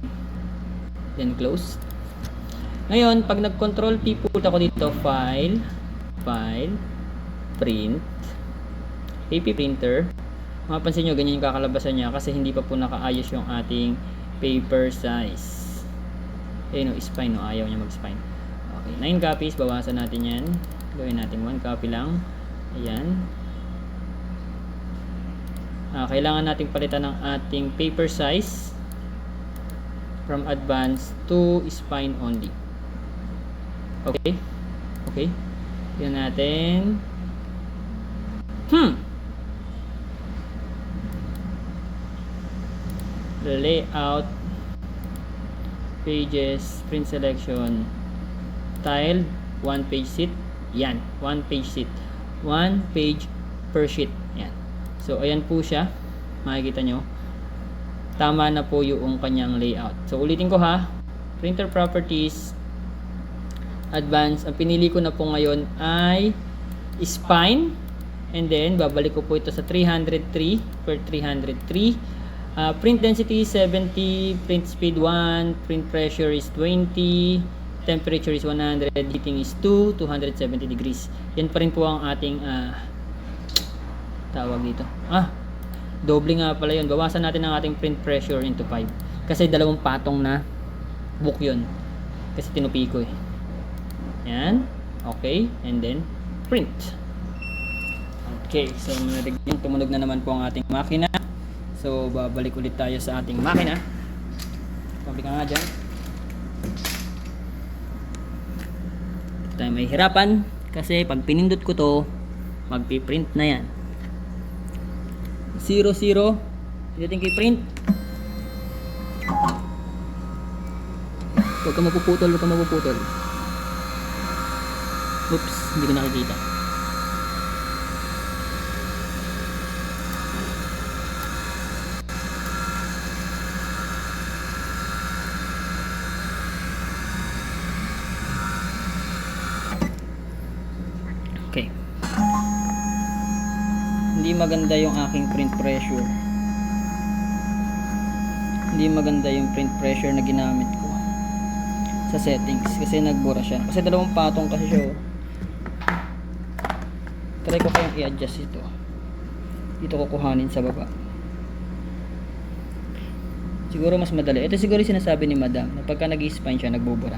Then close. Ngayon, pag nag-control P put ako dito, file, print, AP printer. Mapapansin nyo, ganyan yung kakalabasan niya kasi hindi pa po nakaayos yung ating paper size. Ayun, no, spine, no, ayaw niya mag-spine. Okay, 9 copies, bawasan natin yan. Gawin natin 1 copy lang. Ayan. Kailangan nating palitan ng ating paper size from advanced to spine only. Okay? Okay. Tignan natin. Layout, pages, print selection, tiled, 1 page sheet, Yan, 1 page sheet. 1 page per sheet. Yan. So, ayan po siya. Makikita nyo. Tama na po yung kanyang layout. So, ulitin ko ha. Printer properties, advanced. Ang pinili ko na po ngayon ay spine. And then, babalik ko po ito sa 303 per 303. Print density 70, print speed 1, print pressure is 20, temperature is 100, heating is 270 degrees. Yan pa rin po ang ating tawag dito. Doble nga pala yun. Bawasan natin ang ating print pressure into 5. Kasi dalawang patong na book yun. Kasi tinupi ko eh. Yan. Okay. And then, print. Okay. So, tumunog na naman po ang ating makina. So, babalik ulit tayo sa ating makina. Pabalik ka nga dyan. Tayo may hirapan. Kasi pag pinindot ko to, magpiprint na yan. 00. Pindutin kay print. Huwag ka mapuputol, huwag ka mapuputol. Oops, hindi ko nakikita. Okay. Hindi maganda yung aking print pressure. Hindi maganda yung print pressure na ginamit ko sa settings kasi nagbura siya. Kasi dalawang patong kasi siya. Try ko kayang i-adjust ito. Dito ko kuhanin sa baba. Siguro mas madali. Ito siguro sinasabi ni Madam na pagka nag-spine siya, nagbubura.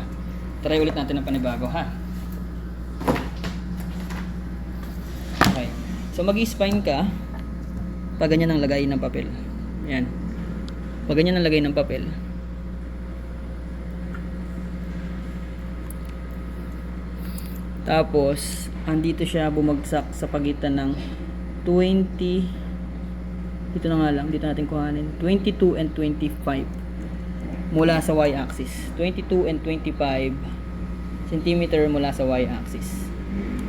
Try ulit natin ng panibago ha. So mag-spine ka pag ganyan ang lagay ng papel. Yan. Pag ganyan ang lagay ng papel. Tapos andito siya bumagsak sa pagitan ng 20. Dito na nga lang, dito natin kuhanin. 22 and 25 mula sa y-axis. 22 and 25 cm mula sa y-axis.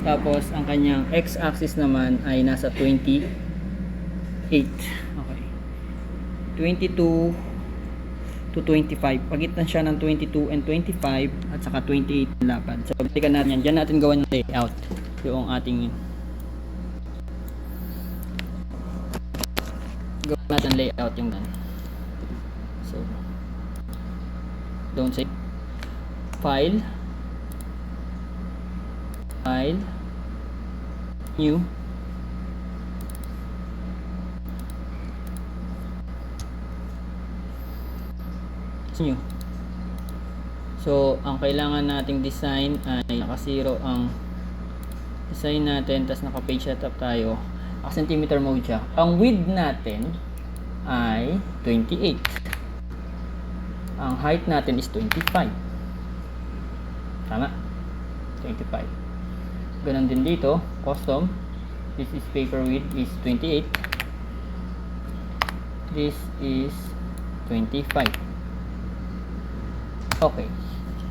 Tapos, ang kanyang x-axis naman ay nasa 28. Okay. 22 to 25. Pagitan siya ng 22 and 25 at saka 28 lapad. So, balikan natin yan. Diyan natin gawan ng layout. Yung ating gawan natin layout yung dan. So, don't say file, new, new. So ang kailangan nating design ay naka-zero ang design natin, tapos naka-page setup tayo. Centimeter mode siya. Ang width natin ay 28. Ang height natin is 25. Tama? 25. Ganon din dito, custom. This is paper width is 28. This is 25. Okay.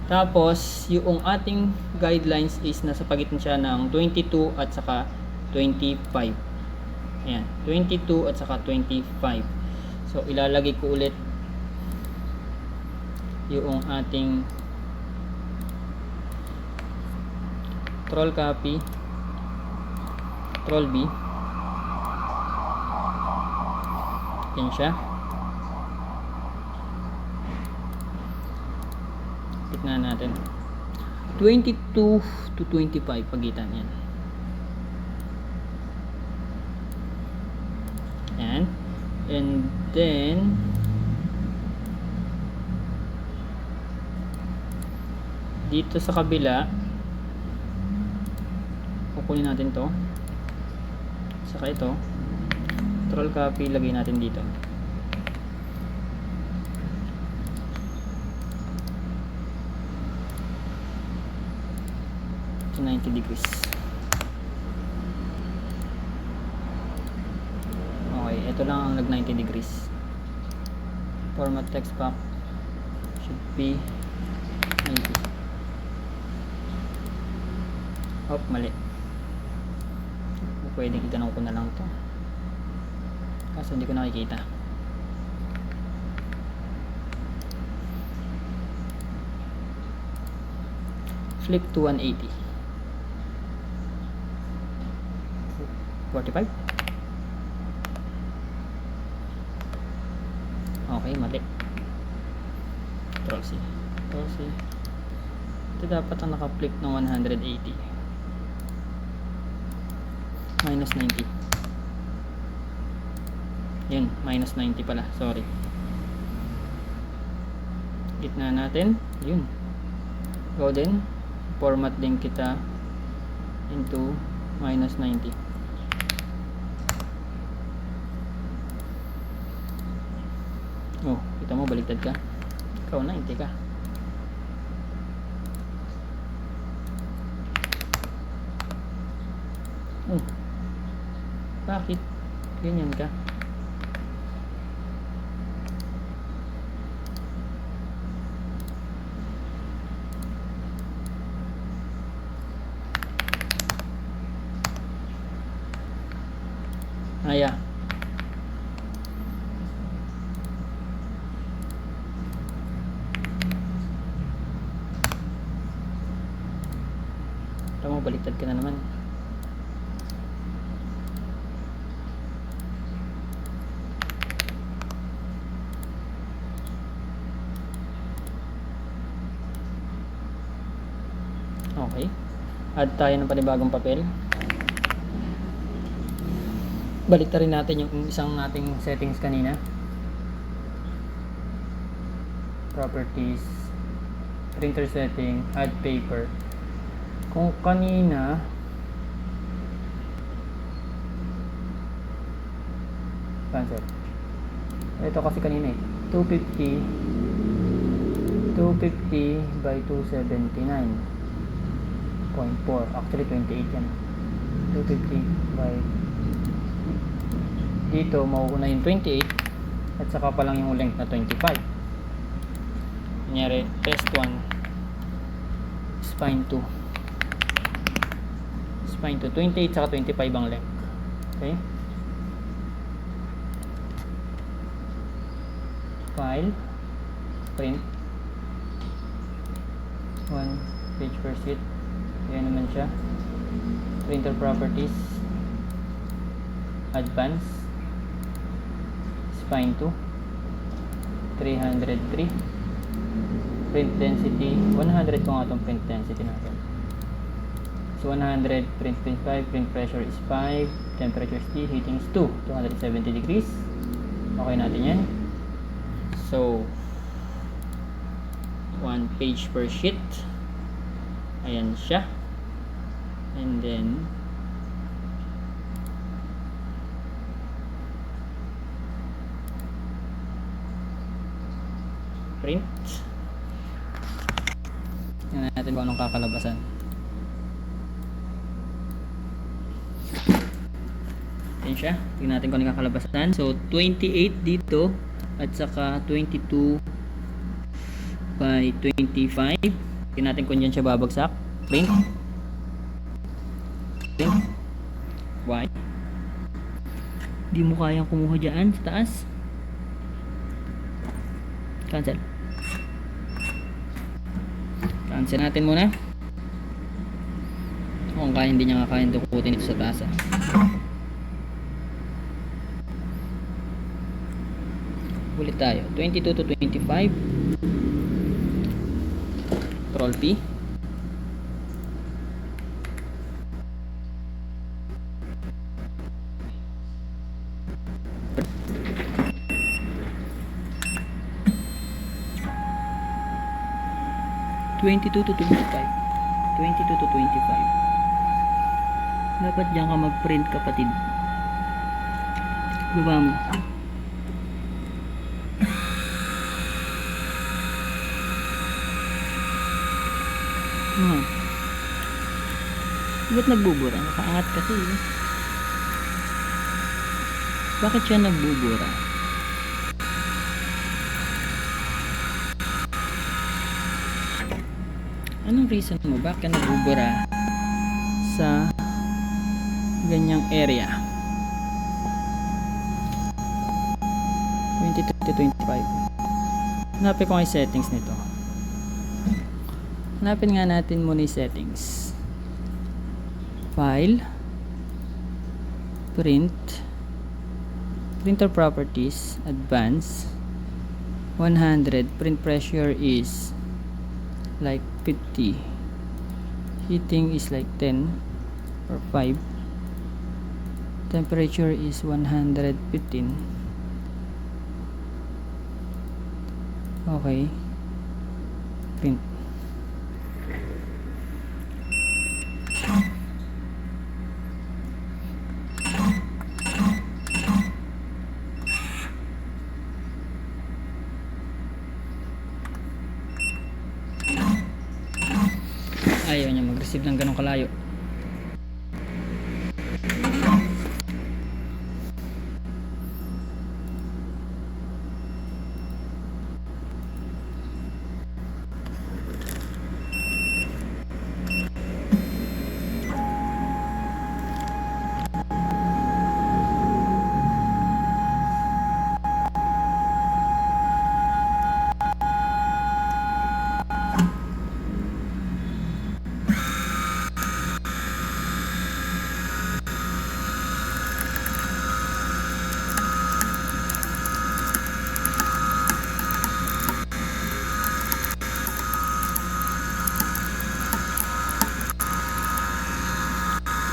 Tapos, yung ating guidelines is nasa pagitan siya ng 22 at saka 25. Ayan, 22 at saka 25. So, ilalagay ko ulit yung ating Control copy, Control B. Yan siya. Tignan natin. 22 to 25 pagitan yan. Yan. And then dito sa kabila kukunin natin to, saka ito Control copy, lagay natin dito. So 90 degrees. Okay, ito lang ang nag 90 degrees. Format text box should be 90. Oh, mali. Pwedeng itanong ko na lang to. Kaso hindi ko nakikita. Flip to 180. 45. Okay, mali. Control C. Control C. Ito dapat ang naka-flip ng 180. Minus 90. Yun, minus 90 pala. Sorry. Gitna natin. Yun. Go din. Format din kita into minus 90. Oh, kita mo baliktad ka. Ikaw 90 ka. Oh. Bakit ganyan ka? Aya. Tama, baliktad ka na naman. Okay. Add tayo ng panibagong papel. Baliktarin natin yung isang nating settings kanina. Properties, printer setting, add paper. Kung kanina cancel. Ito kasi kanina 250 by 279.4. Actually 28 yan. 250 by dito mauuna yung 28 at saka pa lang yung length na 25. Kunyari test 1 spine 2 28 saka 25 ang length. Okay, file, print 1 page per sheet. Yan naman siya. Printer properties, advance, spine 2 303, print density 100 ko nga itong print density natin. So 100, print 25, print pressure is 5, temperature is T, heating is 2, 270 degrees. Okay natin yan. So 1 page per sheet. Ayan siya. And then print. Tingnan natin kung anong kakalabasan. Ayan siya. Tingnan natin kung anong kakalabasan. So 28 dito at saka 22 by 25. Tingnan natin kung yan siya babagsak. Print. Print. Y. Di mo kayang kumuha dyan sa taas. Cancel. Cancel natin muna. Kung kaya hindi niya kakain dukutin ito sa taas. Ulit tayo. 22 to 25. Control P. (22 to 25). 22 to 25. Dapat diyan ka mag-print, kapatid. Baba mo. Ba't nagbubura? Nakaangat kasi. Bakit siya nagbubura? Anong reason mo? Bakit ka nagbubura sa ganyang area. 22 to 25. Hanapin ko yung settings nito. Hanapin nga natin muna yung settings. File, print, printer properties, advanced, 100, print pressure is like 50, heating is like 10 or 5, temperature is 115. Okay, print. Ayaw niya mag-receive ng ganong kalayo.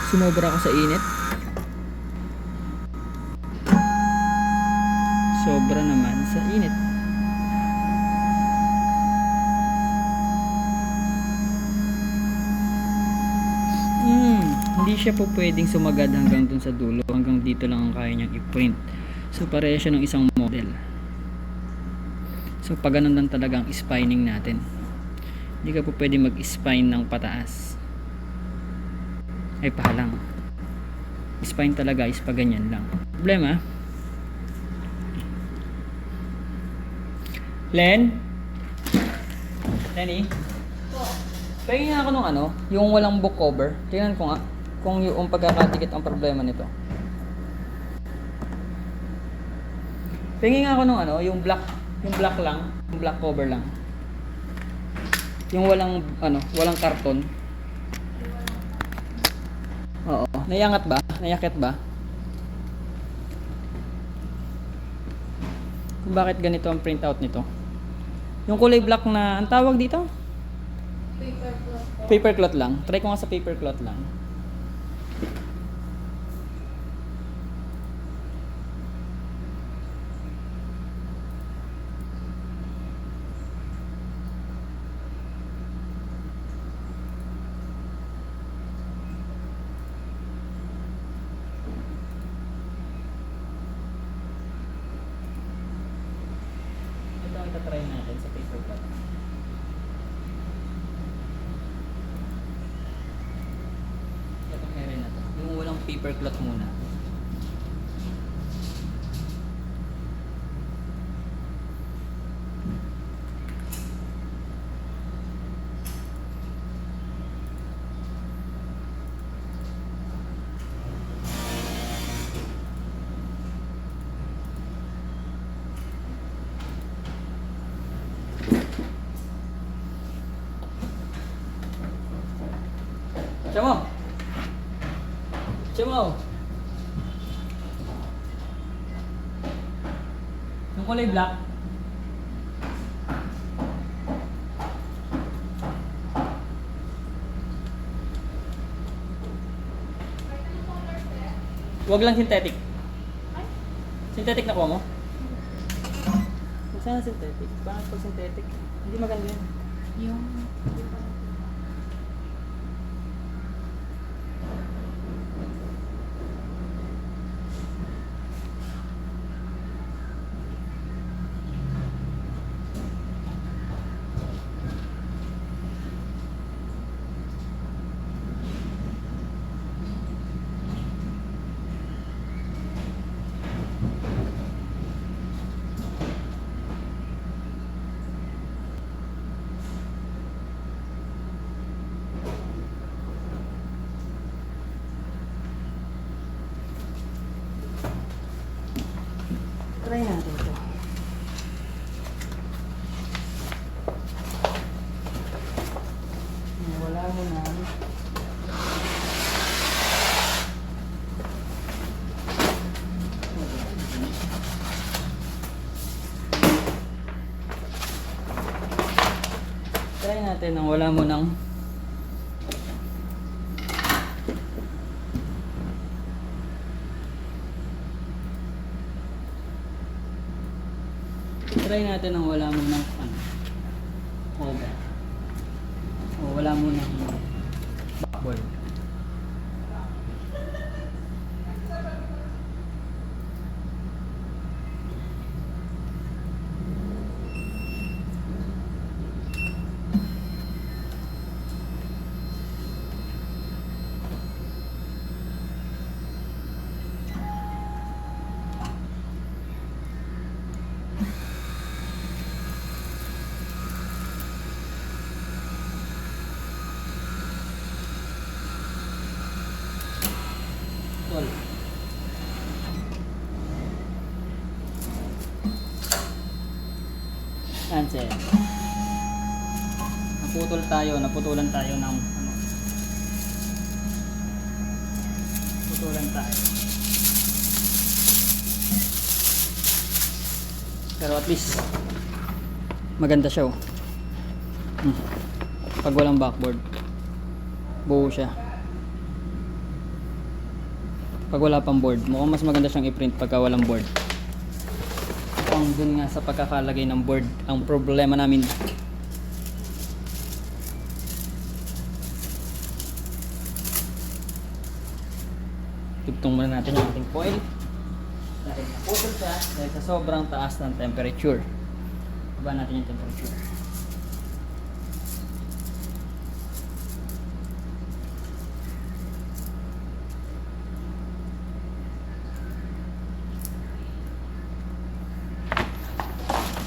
Sumobra ako sa init. Sobra naman sa init. Hindi siya po pwedeng sumagad hanggang dun sa dulo. Hanggang dito lang ang kaya niyang i-print. So pareha siya ng isang model. So pag ganun lang talaga ang spining natin. Hindi ka po pwedeng mag-spine ng pataas. Ay pahalang. Spine talaga is pag ganyan lang. Problema. Lenny? Pahingin nga ako nung ano, yung walang book cover. Tingnan ko nga kung yung pagkakadikit ang problema nito. Pahingin nga ako nung ano, yung black lang, yung black cover lang. Yung walang ano, walang karton. Oo. Nayangat ba? Nayakit ba? Bakit ganito ang printout nito? Yung kulay black na, ang tawag dito? Paper cloth lang. Try ko nga sa paper cloth lang. Ito ang itatry natin sa paper cloth. Itong area na to. Yung walang paper cloth muna. Chamo. Yung kulay black. Huwag lang synthetic. Synthetic na ko mo? Sana synthetic. Bakit pag synthetic? Hindi maganda yun. Yung natin nang wala mo ng try natin nang wala mo ng cover o wala mo ng backboard. Cancel. Naputulan tayo ng putulan tayo. Pero at least maganda siya. Pag walang backboard, buo siya. Pag wala pang board, mukhang mas maganda siyang i-print pagka walang board. Ang dun nga sa pagkakalagay ng board ang problema namin. Tugtong muna natin yung ating foil dahil naputol siya dahil sa sobrang taas ng temperature. Baba natin yung temperature.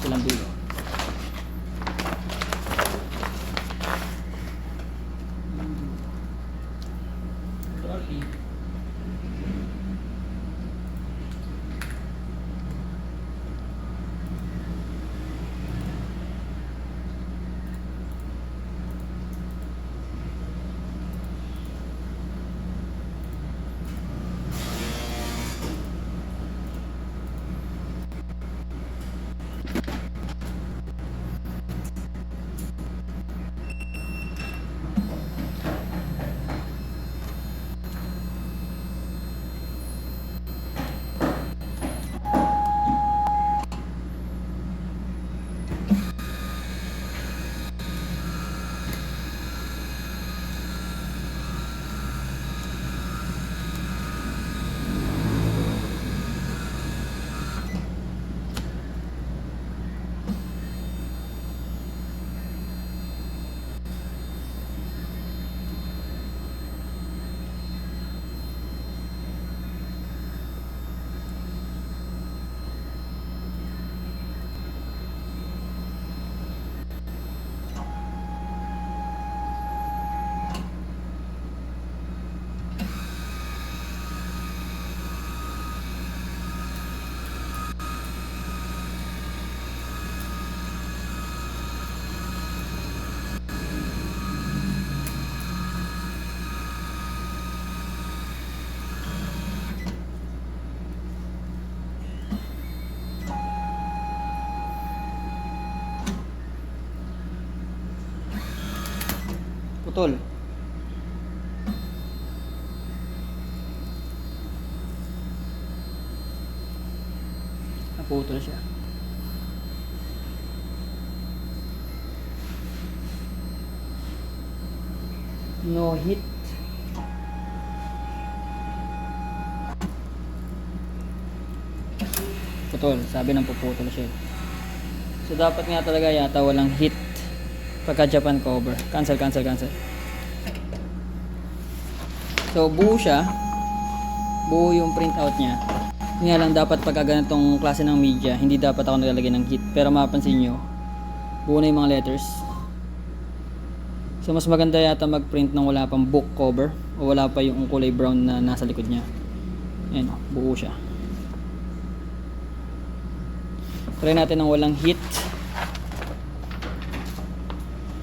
Silang dulo. Sorry. Putol. Naputol siya. No hit. Putol. Sabi ng puputol siya. So dapat nga talaga yata walang hit pagka Japan cover. Cancel. So buo siya. Buo yung printout niya. Nga lang dapat pagka ganitong klase ng media, hindi dapat ako naglalagay ng hit. Pero mapapansin nyo, buo na yung mga letters. So mas maganda yata mag-print ng wala pang book cover o wala pa yung kulay brown na nasa likod niya. Ayan, buo siya. Try natin ng walang heat.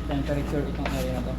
Temperature itong area na to.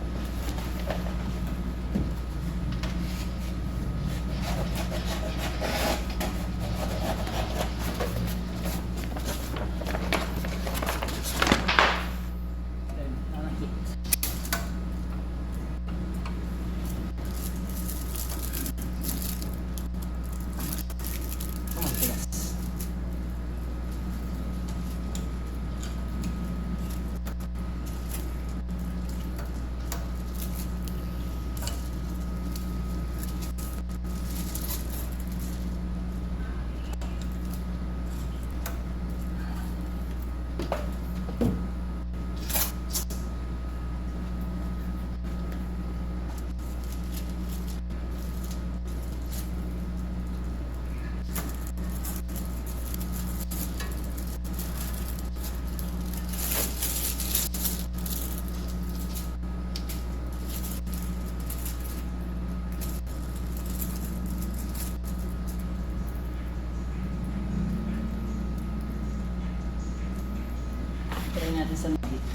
natin sa heat.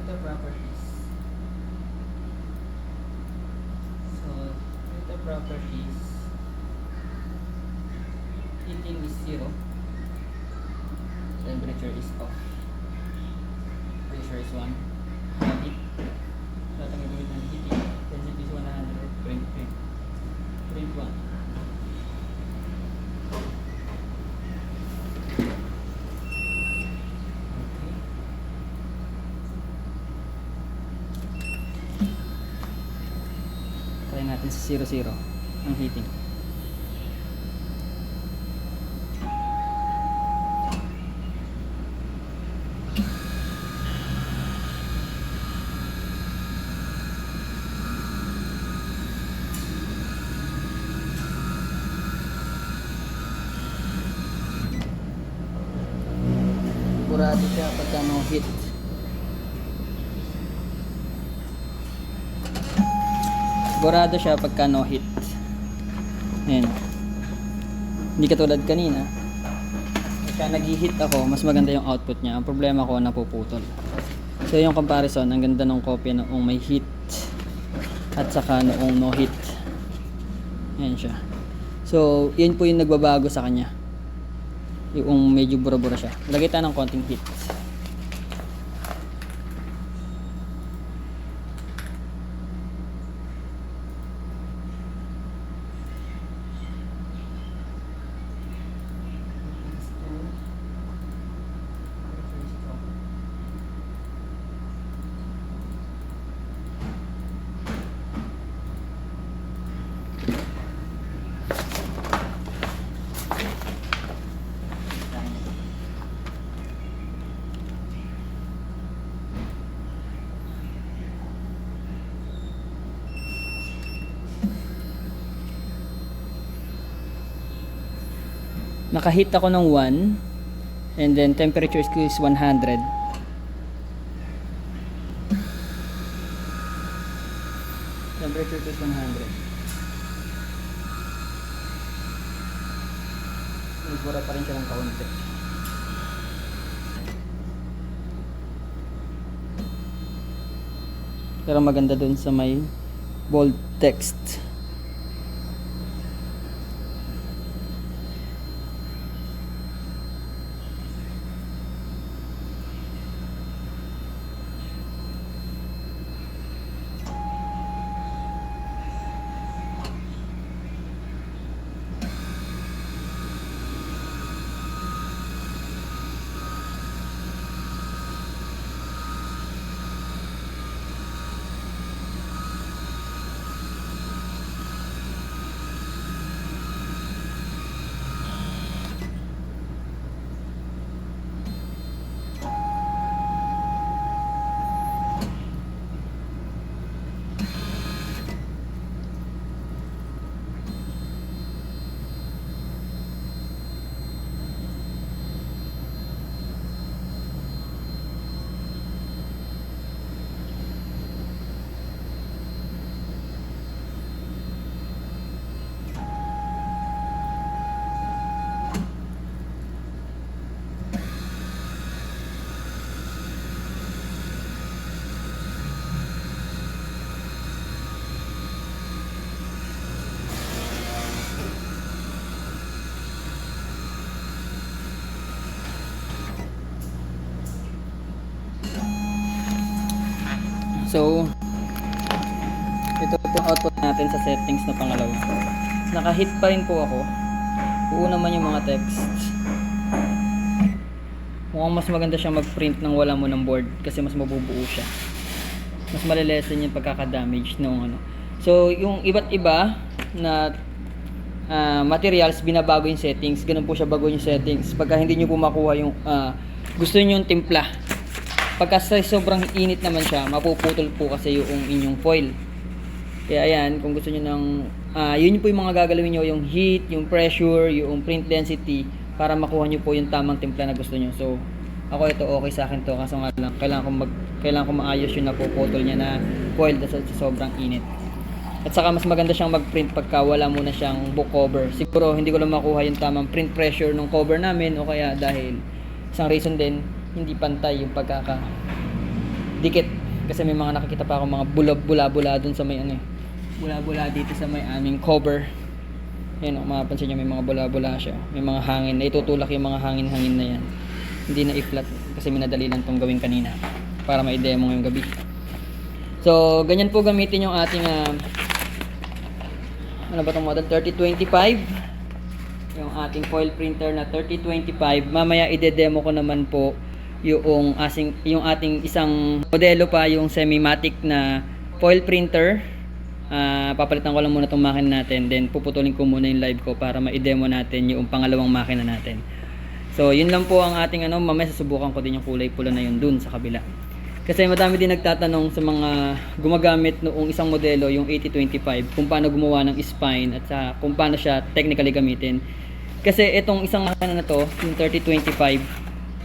Ito properties. So, ito properties. Heating is 0. Temperature is off. Pressure is 1. Heat. Lahat ang gagawin ng heating. Density is 100. Print 1. Try natin sa 0, ang heating. Sigurado siya pagka no heat. Sigurado siya pagka no heat. Ayan. Hindi katulad kanina. Pagka nag-heat ako, mas maganda yung output niya. Ang problema ko, napuputol. So yung comparison, ang ganda ng copy noong may heat at saka noong no heat. Ayan siya. So yun po yung nagbabago sa kanya. Yung medyo bura-bura siya. Lagay tayo ng konting heat. Naka-heat ako ng 1 and then temperature is 100. Temperature is 100. Nagbura pa rin siya ng kaunti. Pero maganda dun sa may bold text. So, ito po output natin sa settings na pangalawa. Naka-hit pa rin po ako. Uuna naman yung mga text. Mukhang mas maganda siya mag-print nang wala mo ng board kasi mas mabubuo siya. Mas malilesen yung pagkaka-damage ng ano. So, yung iba't iba na materials, binabago yung settings. Ganun po siya bago yung settings. Pagka hindi nyo po makuha yung gusto nyo yung timpla. Pagka sobrang init naman siya, mapuputol po kasi yung inyong foil. Kaya ayan, kung gusto niyo ng yun po yung mga gagalawin niyo, yung heat, yung pressure, yung print density para makuha niyo po yung tamang timpla na gusto niyo. So, ako ito okay sa akin to kasi nga lang kailangan ko maayos yung napuputol niya na foil sa sobrang init. At saka mas maganda siyang mag-print pagka wala muna siyang book cover. Siguro hindi ko lang makuha yung tamang print pressure ng cover namin o kaya dahil isang reason din, hindi pantay yung pagkaka dikit. Kasi may mga nakikita pa ako mga bula-bula dun sa may ano eh. Bula-bula dito sa may aming cover. Yan o, mapapansin nyo may mga bula-bula siya. May mga hangin. Naitutulak yung mga hangin-hangin na yan. Hindi na i-flat kasi minadali lang itong gawin kanina para ma-demo ngayong gabi. So, ganyan po gamitin yung ating ano ba itong model? 3025. Yung ating foil printer na 3025. Mamaya ide-demo ko naman po yung ating isang modelo pa, yung semi-matic na foil printer. Papalitan ko lang muna itong makina natin, then puputulin ko muna yung live ko para ma-demo natin yung pangalawang makina natin. So yun lang po ang ating mamaya susubukan ko din yung kulay pula na yun dun sa kabila. Kasi madami din nagtatanong sa mga gumagamit noong isang modelo, yung 8025, kung paano gumawa ng spine at kung paano siya technically gamitin. Kasi itong isang makina na to, yung 3025,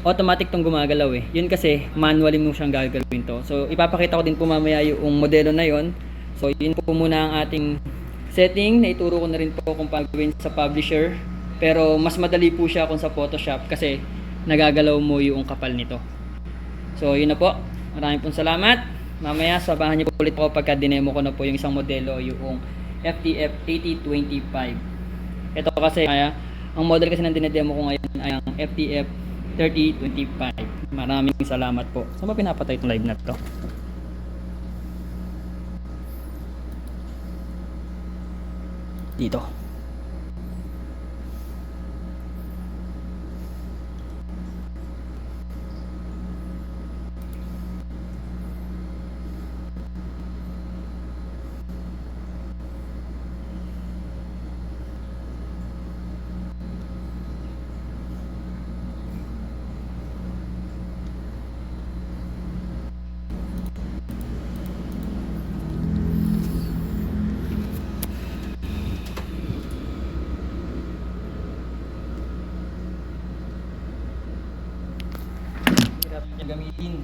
automatic tong gumagalaw eh. Yun kasi manually mo siyang gagawin to. So ipapakita ko din po mamaya yung modelo na yon. So yun po muna ang ating setting. Naituro ko na rin po kung paano gawin sa publisher. Pero mas madali po siya kung sa Photoshop kasi nagagalaw mo yung kapal nito. So yun na po. Maraming pong salamat. Mamaya sabahan niyo po ulit ako pagka dinemo ko na po yung isang modelo, yung FTF 8025. Ito kasi ang model kasi ng dinedemo ko ngayon ay ang FTF 3025. Maraming salamat po. Saan ba pinapatay itong live na to? Dito. Hirap niya gamitin.